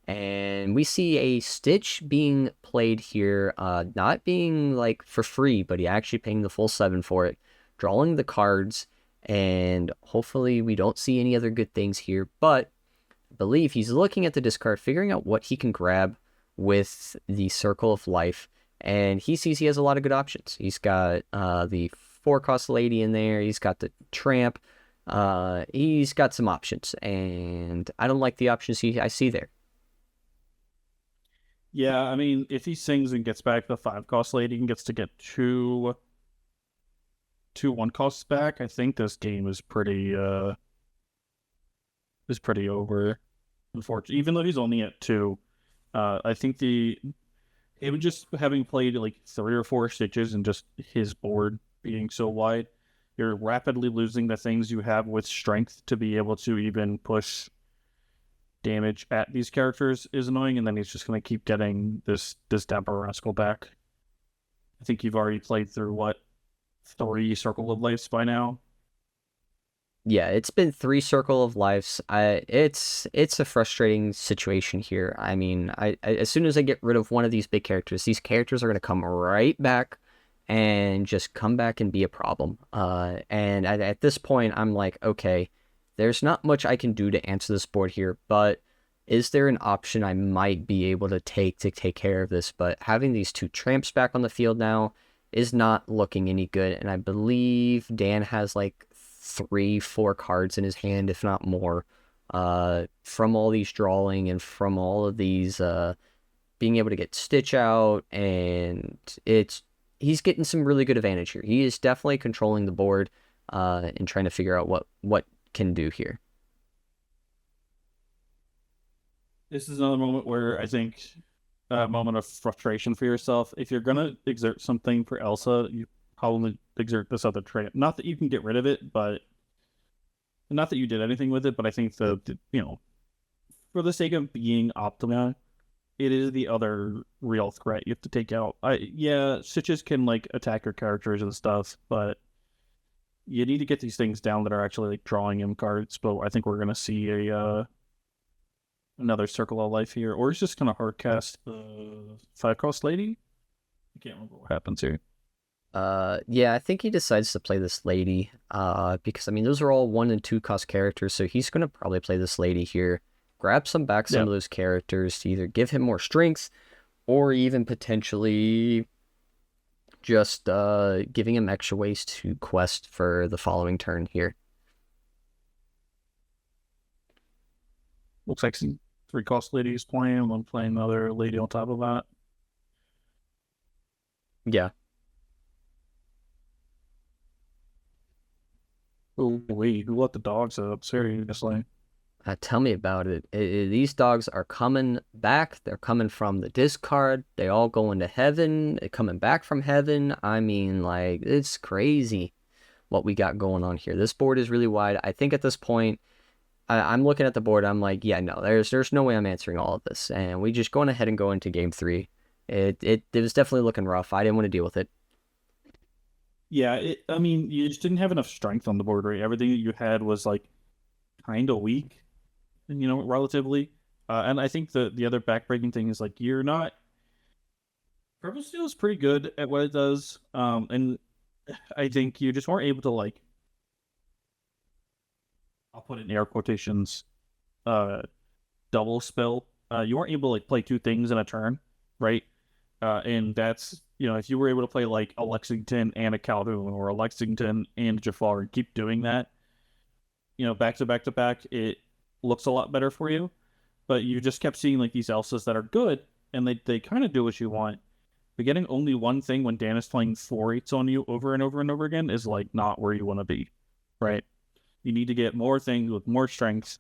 And we see a Stitch being played here, not being like for free, but he actually paying the full 7 for it, drawing the cards, and hopefully we don't see any other good things here. But I believe he's looking at the discard, figuring out what he can grab with the Circle of Life, and he sees he has a lot of good options. He's got the 4-cost lady in there, he's got the Tramp, he's got some options, and I don't like the options I see there. Yeah, I mean, if he sings and gets back the 5-cost lady and gets to get two 1-costs back, I think this game is pretty over. Unfortunately, even though he's only at 2, I think the even just having played like 3 or 4 stitches and just his board being so wide, you're rapidly losing the things you have with strength to be able to even push damage at these characters is annoying, and then he's just going to keep getting this Dapper Rascal back. I think you've already played through what 3 Circle of Lives by now. Yeah, it's been 3 Circle of Lives. It's a frustrating situation here. I mean, as soon as I get rid of one of these characters are gonna come right back, and just come back and be a problem. And at this point, I'm like, okay, there's not much I can do to answer this board here, but is there an option I might be able to take care of this? But having these 2 tramps back on the field now is not looking any good, and I believe Dan has like 3, 4 cards in his hand, if not more, from all these drawing and from all of these being able to get Stitch out, and he's getting some really good advantage here. He is definitely controlling the board and trying to figure out what can do here. This is another moment where I think a moment of frustration for yourself. If you're gonna exert something for Elsa, you probably exert this other trait. Not that you can get rid of it, but not that you did anything with it. But I think for the sake of being optimal, it is the other real threat you have to take out. Yeah, Stitches can like attack your characters and stuff, but you need to get these things down that are actually like drawing him cards. But I think we're gonna see a another Circle of Life here, or he's just gonna hard cast the 5 cost lady. I can't remember what happens here. Yeah, I think he decides to play this lady. Because I mean those are all 1 and 2 cost characters, so he's gonna probably play this lady here. Grab some Yeah, of those characters to either give him more strength or even potentially just giving him extra ways to quest for the following turn here. looks like 3 cost ladies playing. One playing another lady on top of that. Yeah. Oh wait, who let the dogs up? Seriously. Tell me about it. These dogs are coming back. They're coming from the discard. They all going to heaven. They're coming back from heaven. I mean, like, it's crazy what we got going on here. This board is really wide. I think at this point, I'm looking at the board. I'm like, yeah, no, there's no way I'm answering all of this. And we just going ahead and go into game 3. It was definitely looking rough. I didn't want to deal with it. Yeah, I mean, you just didn't have enough strength on the board, right? Everything that you had was like kind of weak, relatively. And I think the other backbreaking thing is like you're not. Purple Steel is pretty good at what it does, and I think you just weren't able to like. I'll put it in air quotations. Uh, double spell. You weren't able to like play 2 things in a turn, right? And that's if you were able to play like a Lexington and a Calhoun or a Lexington and a Jafar and keep doing that, back to back to back, it looks a lot better for you. But you just kept seeing like these Elsas that are good and they kind of do what you want. But getting only 1 thing when Dan is playing 4/8s on you over and over and over again is like not where you want to be, right? You need to get more things with more strengths.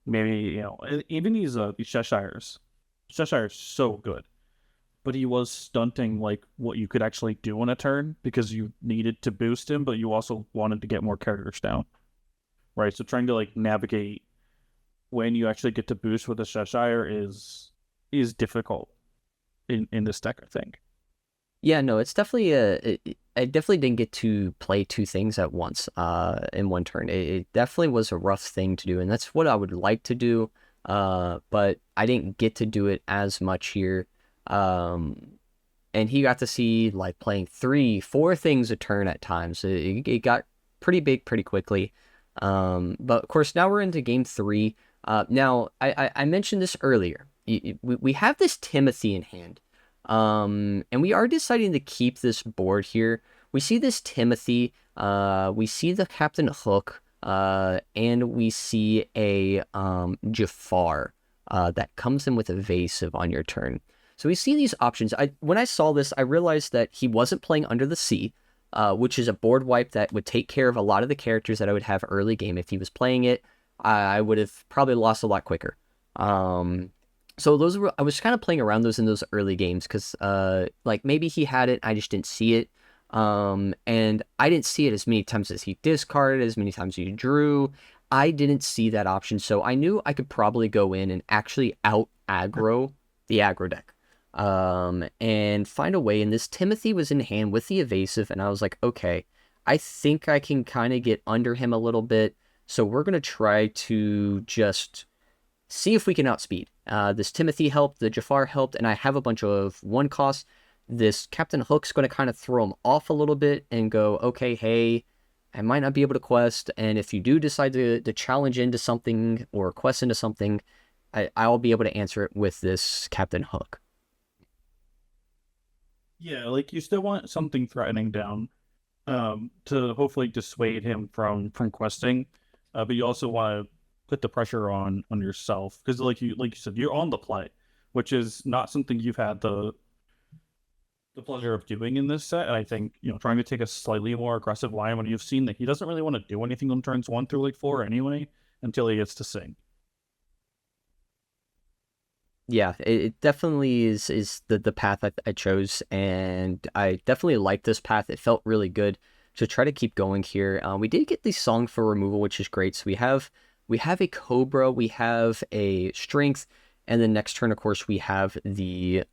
Maybe even these Cheshires. Cheshire's so good, but he was stunting like what you could actually do in a turn because you needed to boost him, but you also wanted to get more characters down, right? So trying to like navigate when you actually get to boost with a Cheshire is difficult in this deck, I think. Yeah, no, it's definitely I definitely didn't get to play 2 things at once in 1 turn. It definitely was a rough thing to do, and that's what I would like to do. But I didn't get to do it as much here. And he got to see like playing 3, 4 things a turn at times. It got pretty big pretty quickly. But of course now we're into game 3. Now I mentioned this earlier. We have this Timothy in hand. And we are deciding to keep this board here. We see this Timothy, we see the Captain Hook, and we see a Jafar that comes in with evasive on your turn. So we see these options. When I saw this, I realized that he wasn't playing Under the Sea, which is a board wipe that would take care of a lot of the characters that I would have early game. If he was playing it, I would have probably lost a lot quicker. So I was kind of playing around those in those early games because like maybe he had it, I just didn't see it. And I didn't see it as many times as he discarded, as many times he drew. I didn't see that option, so I knew I could probably go in and actually out aggro the aggro deck. And find a way. And this Timothy was in hand with the evasive, and I was like, okay, I think I can kind of get under him a little bit. So we're gonna try to just see if we can outspeed. This Timothy helped, the Jafar helped, and I have a bunch of 1 costs. This Captain Hook's going to kind of throw him off a little bit and go, okay, hey, I might not be able to quest, and if you do decide to challenge into something or quest into something, I'll be able to answer it with this Captain Hook. Yeah, like you still want something threatening down, to hopefully dissuade him from questing, but you also want to put the pressure on yourself because, like you said, you're on the play, which is not something you've had the pleasure of doing in this set. And I think trying to take a slightly more aggressive line when you've seen that he doesn't really want to do anything on turns 1 through like 4 anyway until he gets to sing. Yeah, it definitely is the path I chose, and I definitely like this path. It felt really good to try to keep going here. We did get the song for removal, which is great. So we have a Cobra, we have a Strength, And then next turn, of course, we have the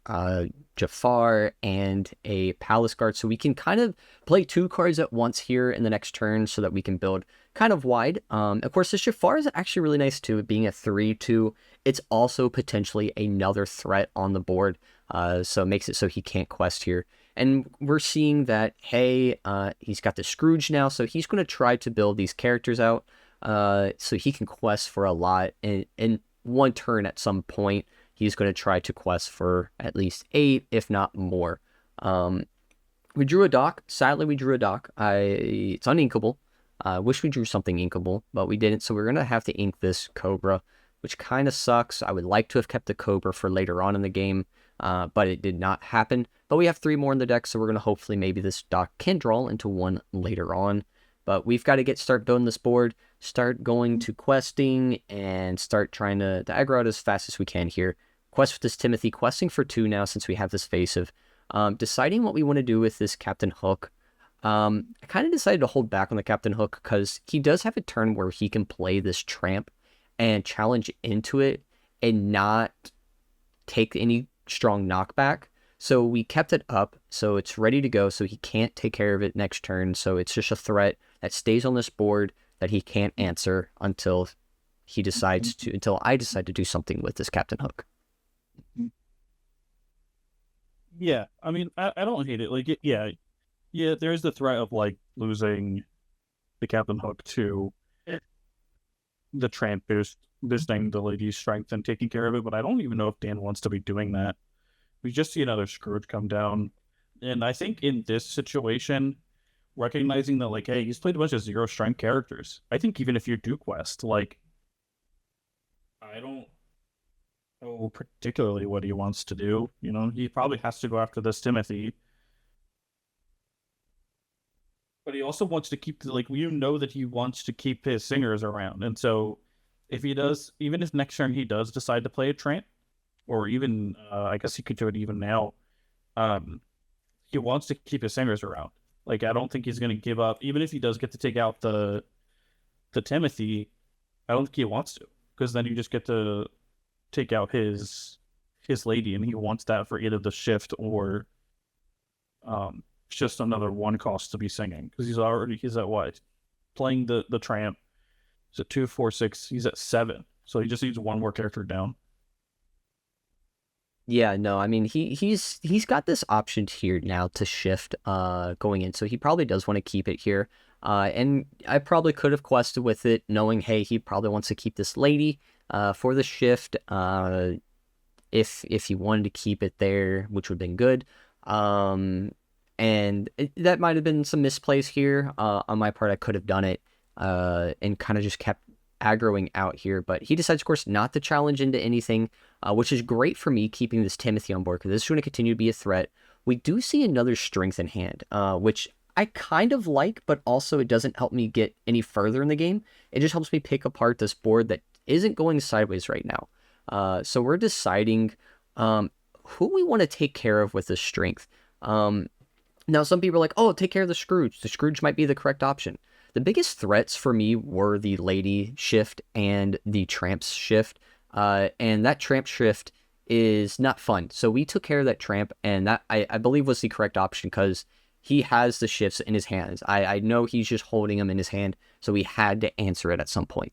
Jafar and a Palace Guard. So we can kind of play 2 cards at once here in the next turn so that we can build kind of wide. Of course, this Jafar is actually really nice too, being a 3/2. It's also potentially another threat on the board. So it makes it so he can't quest here. And we're seeing that, hey, he's got the Scrooge now, so he's going to try to build these characters out so he can quest for a lot. And one turn at some point, he's going to try to quest for at least 8, if not more. We drew a dock. Sadly, we drew a dock. It's uninkable. I wish we drew something inkable, but we didn't. So we're going to have to ink this Cobra, which kind of sucks. I would like to have kept the Cobra for later on in the game, but it did not happen. But we have 3 more in the deck, so we're going to hopefully maybe this dock can draw into 1 later on. But we've got to start building this board, start going to questing, and start trying to aggro out as fast as we can here. Quest with this Timothy, questing for 2 now since we have this face of deciding what we want to do with this Captain Hook. I kind of decided to hold back on the Captain Hook because he does have a turn where he can play this Tramp and challenge into it and not take any strong knockback. So we kept it up, so it's ready to go, so he can't take care of it next turn. So it's just a threat that stays on this board that he can't answer until until I decide to do something with this Captain Hook. Yeah, I mean, I don't hate it. Like, yeah, there's the threat of like losing the Captain Hook to the Tramp boosting the lady's strength and taking care of it, but I don't even know if Dan wants to be doing that. We just see another Scrooge come down. And I think in this situation, recognizing that, like, hey, he's played a bunch of 0 strength characters. I think even if you do quest, like, I don't know particularly what he wants to do. You know, he probably has to go after this Timothy. But he also wants to keep, like, you know that he wants to keep his singers around. And so if he does, even if next turn he does decide to play a Tramp, or even, I guess he could do it even now, he wants to keep his singers around. Like, I don't think he's going to give up. Even if he does get to take out the Timothy, I don't think he wants to. Because then you just get to take out his lady, and he wants that for either the shift or just another 1 cost to be singing. Because he's at what? Playing the Tramp. He's at 2, 4, 6. He's at 7. So he just needs 1 more character down. Yeah, no, I mean he's got this option here now to shift going in, so he probably does want to keep it here. And I probably could have quested with it, knowing, hey, he probably wants to keep this lady for the shift. If he wanted to keep it there, which would have been good. That might have been some misplays here on my part. I could have done it and kind of just kept aggroing out here, but he decides, of course, not to challenge into anything, which is great for me keeping this Timothy on board because this is going to continue to be a threat. We do see another strength in hand, which I kind of like, but also it doesn't help me get any further in the game. It just helps me pick apart this board that isn't going sideways right now. So we're deciding who we want to take care of with this strength. Now, some people are like, oh, take care of the Scrooge. The Scrooge might be the correct option. The biggest threats for me were the lady shift and the Tramp's shift. And that Tramp shift is not fun. So we took care of that Tramp, and that I believe was the correct option because he has the shifts in his hands. I know he's just holding them in his hand, so we had to answer it at some point.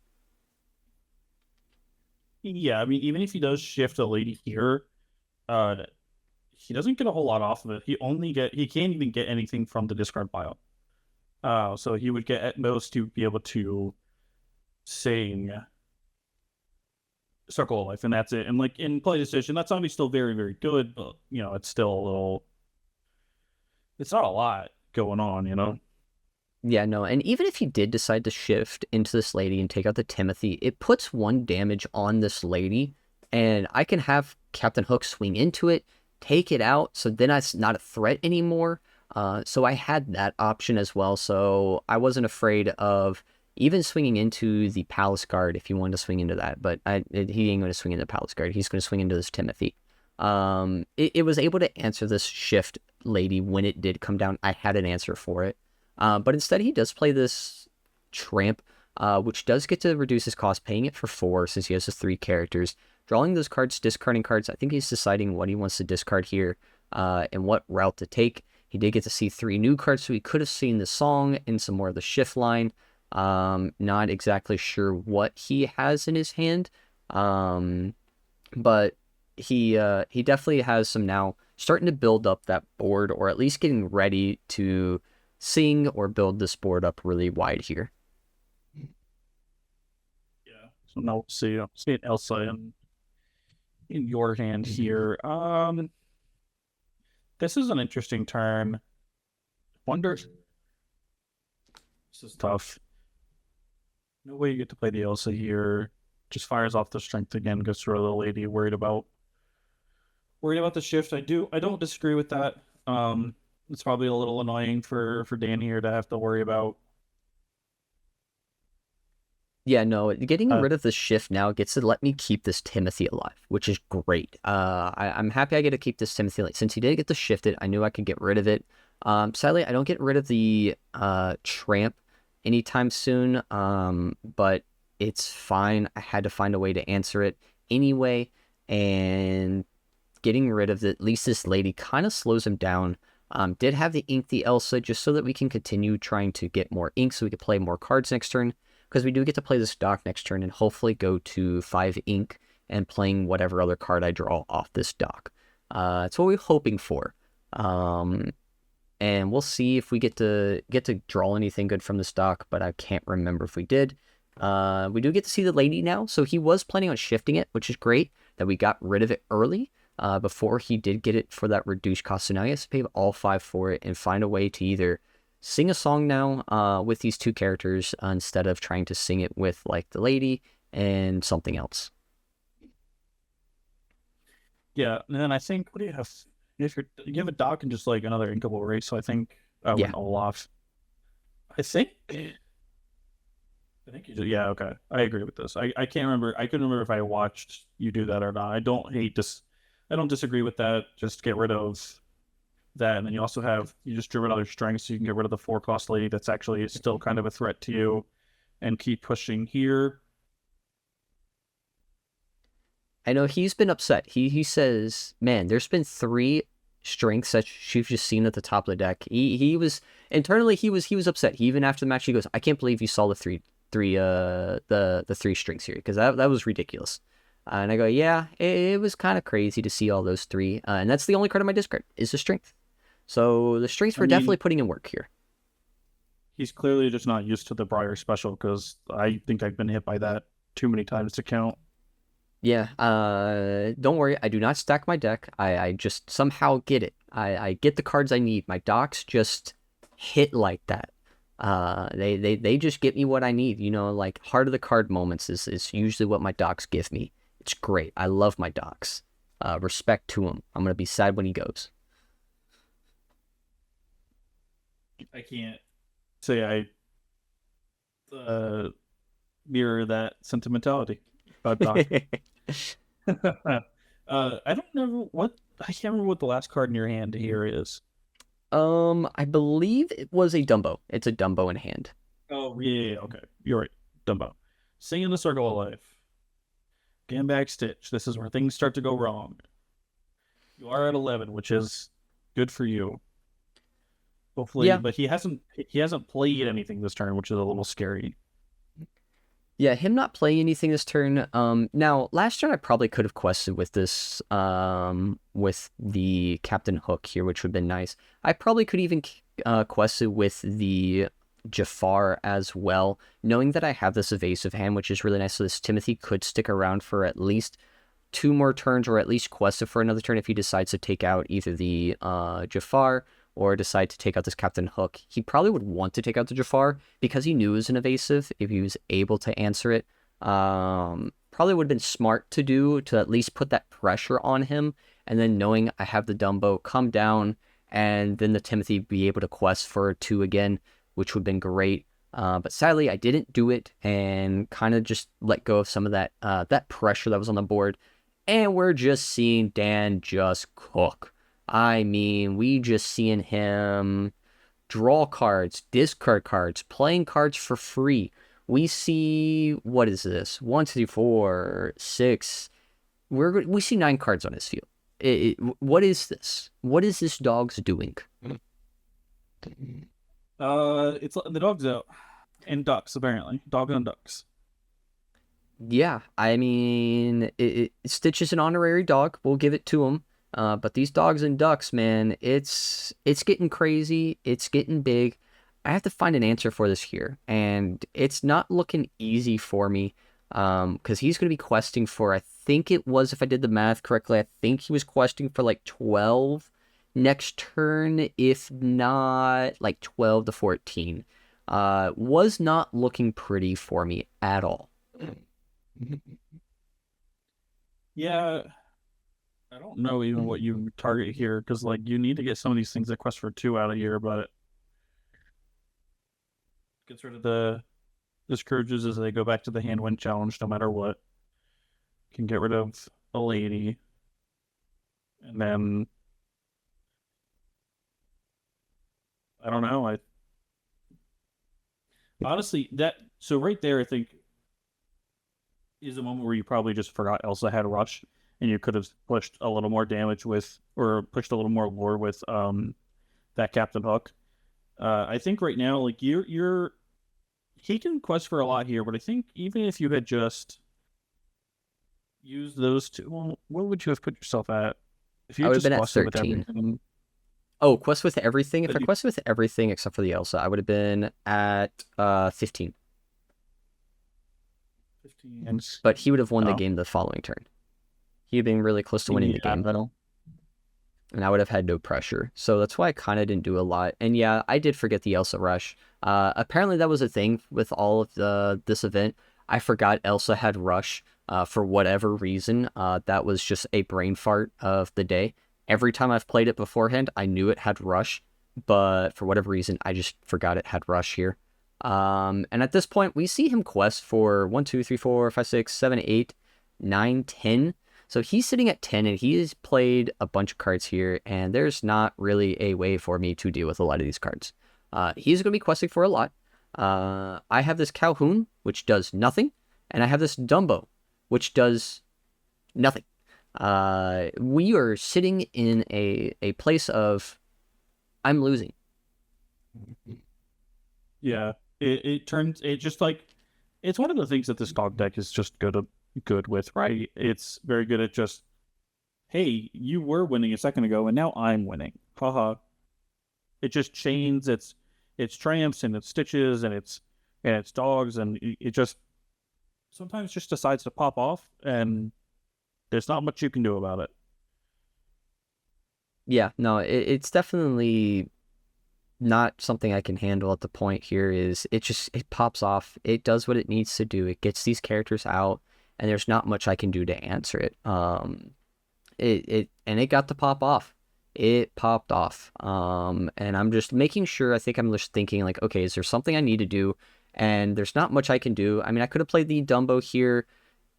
Yeah, I mean, even if he does shift a lady here, he doesn't get a whole lot off of it. He can't even get anything from the discard pile. So he would get at most to be able to sing Circle of Life, and that's it. And like in play decision, that's obviously still very, very good, but you know, it's still a little. It's not a lot going on, you know. Yeah, no, and even if he did decide to shift into this lady and take out the Timothy, it puts 1 damage on this lady, and I can have Captain Hook swing into it, take it out, so then it's not a threat anymore. So I had that option as well, so I wasn't afraid of even swinging into the Palace Guard if he wanted to swing into that, but he ain't going to swing into the Palace Guard. He's going to swing into this Timothy. It was able to answer this shift lady when it did come down. I had an answer for it. But instead he does play this Tramp, which does get to reduce his cost, paying it for 4 since he has his 3 characters. drawing those cards, discarding cards. I think he's deciding what he wants to discard here and what route to take. He did get to see 3 new cards, so he could have seen the song and some more of the shift line. Not exactly sure what he has in his hand, but he definitely has some now starting to build up that board, or at least getting ready to sing or build this board up really wide here. Yeah. So now we'll see it Elsa in your hand here. This is an interesting turn. Wonder. This is tough. No way you get to play the Elsa here. Just fires off the strength again. Goes through a little lady. Worried about the shift. I don't disagree with that. It's probably a little annoying for Dan here to have to worry about. Yeah, no, getting Uh, rid of the shift now gets to let me keep this Timothy alive, which is great. I'm happy I get to keep this Timothy alive. Since he did get to shift it, I knew I could get rid of it. Sadly, I don't get rid of the tramp anytime soon, but it's fine. I had to find a way to answer it anyway, and getting rid of at least this lady kind of slows him down. Did have the ink the Elsa just so that we can continue trying to get more ink so we could play more cards next turn, because we do get to play this dock next turn and hopefully go to 5 ink and playing whatever other card I draw off this dock. That's what we're hoping for. And we'll see if we get to draw anything good from this dock, but I can't remember if we did. We do get to see the lady now, so he was planning on shifting it, which is great that we got rid of it early before he did get it for that reduced cost. So now he has to pay all 5 for it and find a way to either sing a song now with these 2 characters instead of trying to sing it with like the lady and something else. yeah, and then I think what do you have? If you have a dock and just like another inkable race, so I think I Yeah. went Olaf. I think you did. Yeah, okay. I agree with this. I can't remember. I couldn't remember if I watched you do that or not. I don't hate this. I don't disagree with that. Just get rid of that, and then you just drew another strength, so you can get rid of the 4 cost lady. That's actually still kind of a threat to you, and keep pushing here. I know he's been upset. He says, "Man, there's been 3 strengths that you've just seen at the top of the deck." He was internally he was upset. He even after the match he goes, "I can't believe you saw the 3 strings here, because that was ridiculous." And I go, "Yeah, it was kind of crazy to see all those 3." And that's the only card in my discard is the strength. So the strengths I were definitely mean, putting in work here. he's clearly just not used to the Breyer special because I think I've been hit by that too many times to count. Yeah, don't worry. I do not stack my deck. I just somehow get it. I get the cards I need. My docks just hit like that. They just get me what I need. You know, like heart of the card moments is usually what my docks give me. It's great. I love my docks. Respect to him. I'm gonna be sad when he goes. I can't say uh, mirror that sentimentality about Doc. I don't know what I can't remember what the last card in your hand here is. I believe it was a Dumbo. It's a Dumbo in hand. Oh yeah, okay, you're right. Dumbo, sing in the circle of life. Gambag Stitch. This is where things start to go wrong. You are at 11, which is good for you. Hopefully, Yeah, but he hasn't played anything this turn, which is a little scary. Yeah, him not playing anything this turn. Now last turn I probably could have quested with this, with the Captain Hook here, which would have been nice. I probably could even quested with the Jafar as well, knowing that I have this evasive hand, which is really nice. So this Timothy could stick around for at least 2 more turns, or at least quested for another turn if he decides to take out either the Jafar or decide to take out this Captain Hook. He probably would want to take out the Jafar because he knew it was an evasive if he was able to answer it. Probably would have been smart to do to at least put that pressure on him, and then knowing I have the Dumbo come down, and then the Timothy be able to quest for 2 again, which would have been great. But sadly, I didn't do it and kind of just let go of some of that pressure that was on the board. And we're just seeing Dan just cook. I mean, we just seeing him draw cards, discard cards, playing cards for free. We see, what is this? 1, 2, 4, 6, we see 9 cards on his field. What is this? What is this dog's doing? It's the dog's out and ducks apparently. Dog and ducks. Yeah, I mean, Stitch is an honorary dog. We'll give it to him. But these dogs and ducks, man, it's getting crazy. It's getting big. I have to find an answer for this here, and it's not looking easy for me. Because he's going to be questing for, I think it was, if I did the math correctly, I think he was questing for like 12 next turn, if not like 12 to 14. Was not looking pretty for me at all. Yeah, I don't know even what you target here because like you need to get some of these things that quest for 2 out of here, but it gets rid of the discourages as they go back to the hand win challenge no matter what. Can get rid of a lady, and then I don't know. I honestly that so right there I think is a moment where you probably just forgot Elsa had rush and you could have pushed a little more damage with or pushed a little more lore with that Captain Hook. I think right now like you're he can quest for a lot here, but I think even if you had just used those two, well, what would you have put yourself at if I you would have just been at quested with 13. everything? Oh, quest with everything. If I quested with everything except for the Elsa, I would have been at 15. 15. But he would have won the game the following turn. He'd been really close to winning the game. And I would have had no pressure. So that's why I kind of didn't do a lot. And yeah, I did forget the Elsa rush. Apparently that was a thing with all of this event. I forgot Elsa had rush for whatever reason. That was just a brain fart of the day. Every time I've played it beforehand, I knew it had rush, but for whatever reason, I just forgot it had rush here. And at this point, we see him quest for 1, 2, 3, 4, 5, 6, 7, 8, 9, 10. So he's sitting at 10, and he's played a bunch of cards here, and there's not really a way for me to deal with a lot of these cards. He's going to be questing for a lot. I have this Calhoun, which does nothing, and I have this Dumbo, which does nothing. We are sitting in a place of I'm losing. Yeah, it just like it's one of the things that this dog deck is just good with, right? It's very good at just, hey, you were winning a second ago and now I'm winning. Haha. It just chains its tramps and its stitches and its dogs, and it just sometimes just decides to pop off, and there's not much you can do about it. Yeah, no, it's definitely not something I can handle at the point here. Is it pops off, it does what it needs to do, it gets these characters out, and there's not much I can do to answer it. It got to pop off. It popped off. And I'm just making sure, I think I'm just thinking like, okay, is there something I need to do? And there's not much I can do. I mean, I could have played the Dumbo here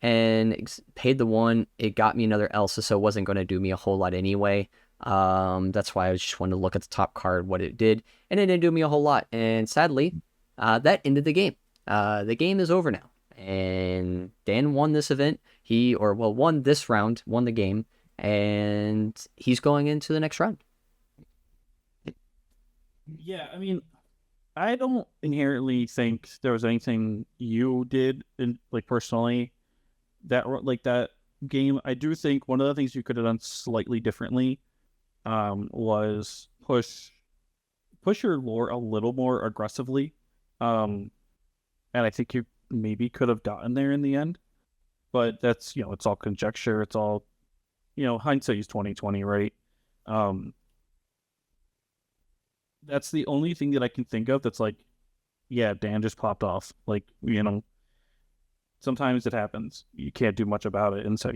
and paid the 1. It got me another Elsa, so it wasn't going to do me a whole lot anyway. That's why I just wanted to look at the top card, what it did, and it didn't do me a whole lot. And sadly, that ended the game. The game is over now, and Dan won this event. Won this round, won the game, and he's going into the next round. Yeah, I mean, I don't inherently think there was anything you did in like personally that like that game. I do think one of the things you could have done slightly differently was push your lore a little more aggressively. And I think you maybe could have gotten there in the end. But that's, it's all conjecture. It's all, hindsight is 2020, right? That's the only thing that I can think of that's like, yeah, Dan just popped off. Like, sometimes it happens. You can't do much about it. And so,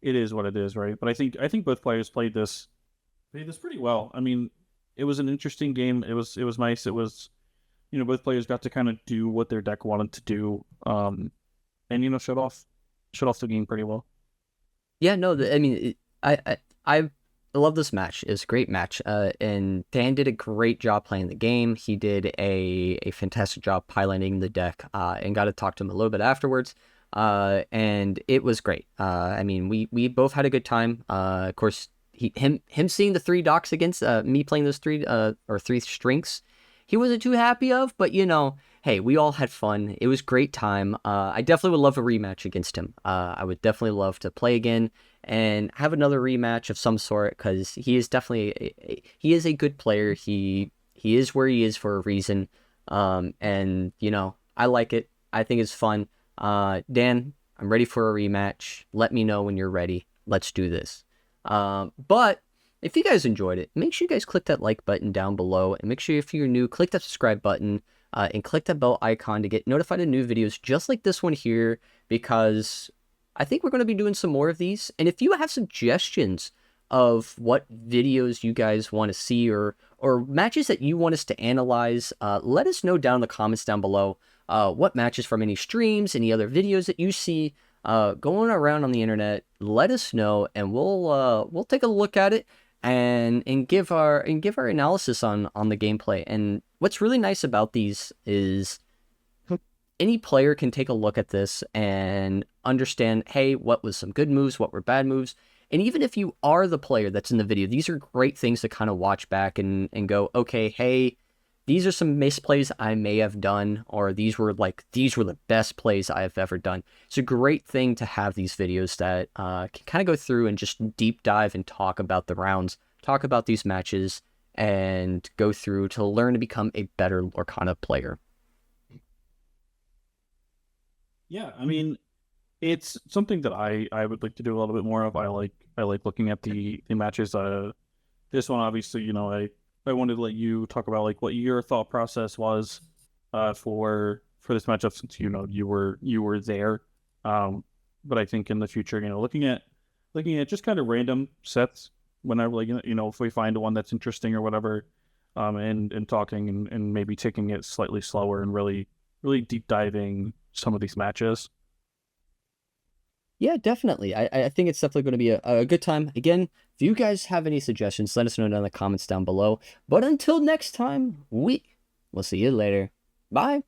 it is what it is, right? But I think both players played this pretty well. I mean, it was an interesting game. It was nice. It was, both players got to kind of do what their deck wanted to do. And shut off the game pretty well. Yeah, no, I mean, I love this match. It's a great match. And Dan did a great job playing the game. He did a fantastic job piloting the deck, and got to talk to him a little bit afterwards. and it was great. I mean, we both had a good time. Of course, him seeing the three docs against me playing those three strings, he wasn't too happy of. But hey, we all had fun. It was great time. I definitely would love a rematch against him. I would definitely love to play again and have another rematch of some sort because he is definitely he is a good player. He is where he is for a reason. And I like it. I think it's fun. Dan, I'm ready for a rematch. Let me know when you're ready. Let's do this. But if you guys enjoyed it, make sure you guys click that like button down below. And make sure if you're new, click that subscribe button and click that bell icon to get notified of new videos just like this one here, because I think we're going to be doing some more of these. And if you have suggestions of what videos you guys want to see or matches that you want us to analyze, let us know down in the comments down below. What matches from any streams, any other videos that you see going around on the internet, let us know, and we'll take a look at it and give our analysis on the gameplay. And what's really nice about these is any player can take a look at this and understand, hey, what was some good moves, what were bad moves. And even if you are the player that's in the video, these are great things to kind of watch back and go, okay, hey, these are some misplays I may have done, or these were the best plays I have ever done. It's a great thing to have these videos that can kind of go through and just deep dive and talk about the rounds, talk about these matches, and go through to learn to become a better Lorcana player. Yeah, I mean, it's something that I would like to do a little bit more of. I like looking at the matches. This one obviously, I wanted to let you talk about like what your thought process was for this matchup, since you were there. But I think in the future, looking at just kind of random sets whenever, like, if we find one that's interesting or whatever, and talking and maybe taking it slightly slower and really deep diving some of these matches. Yeah, definitely. I think it's definitely going to be a good time. Again, if you guys have any suggestions, let us know down in the comments down below. But until next time, we'll see you later. Bye.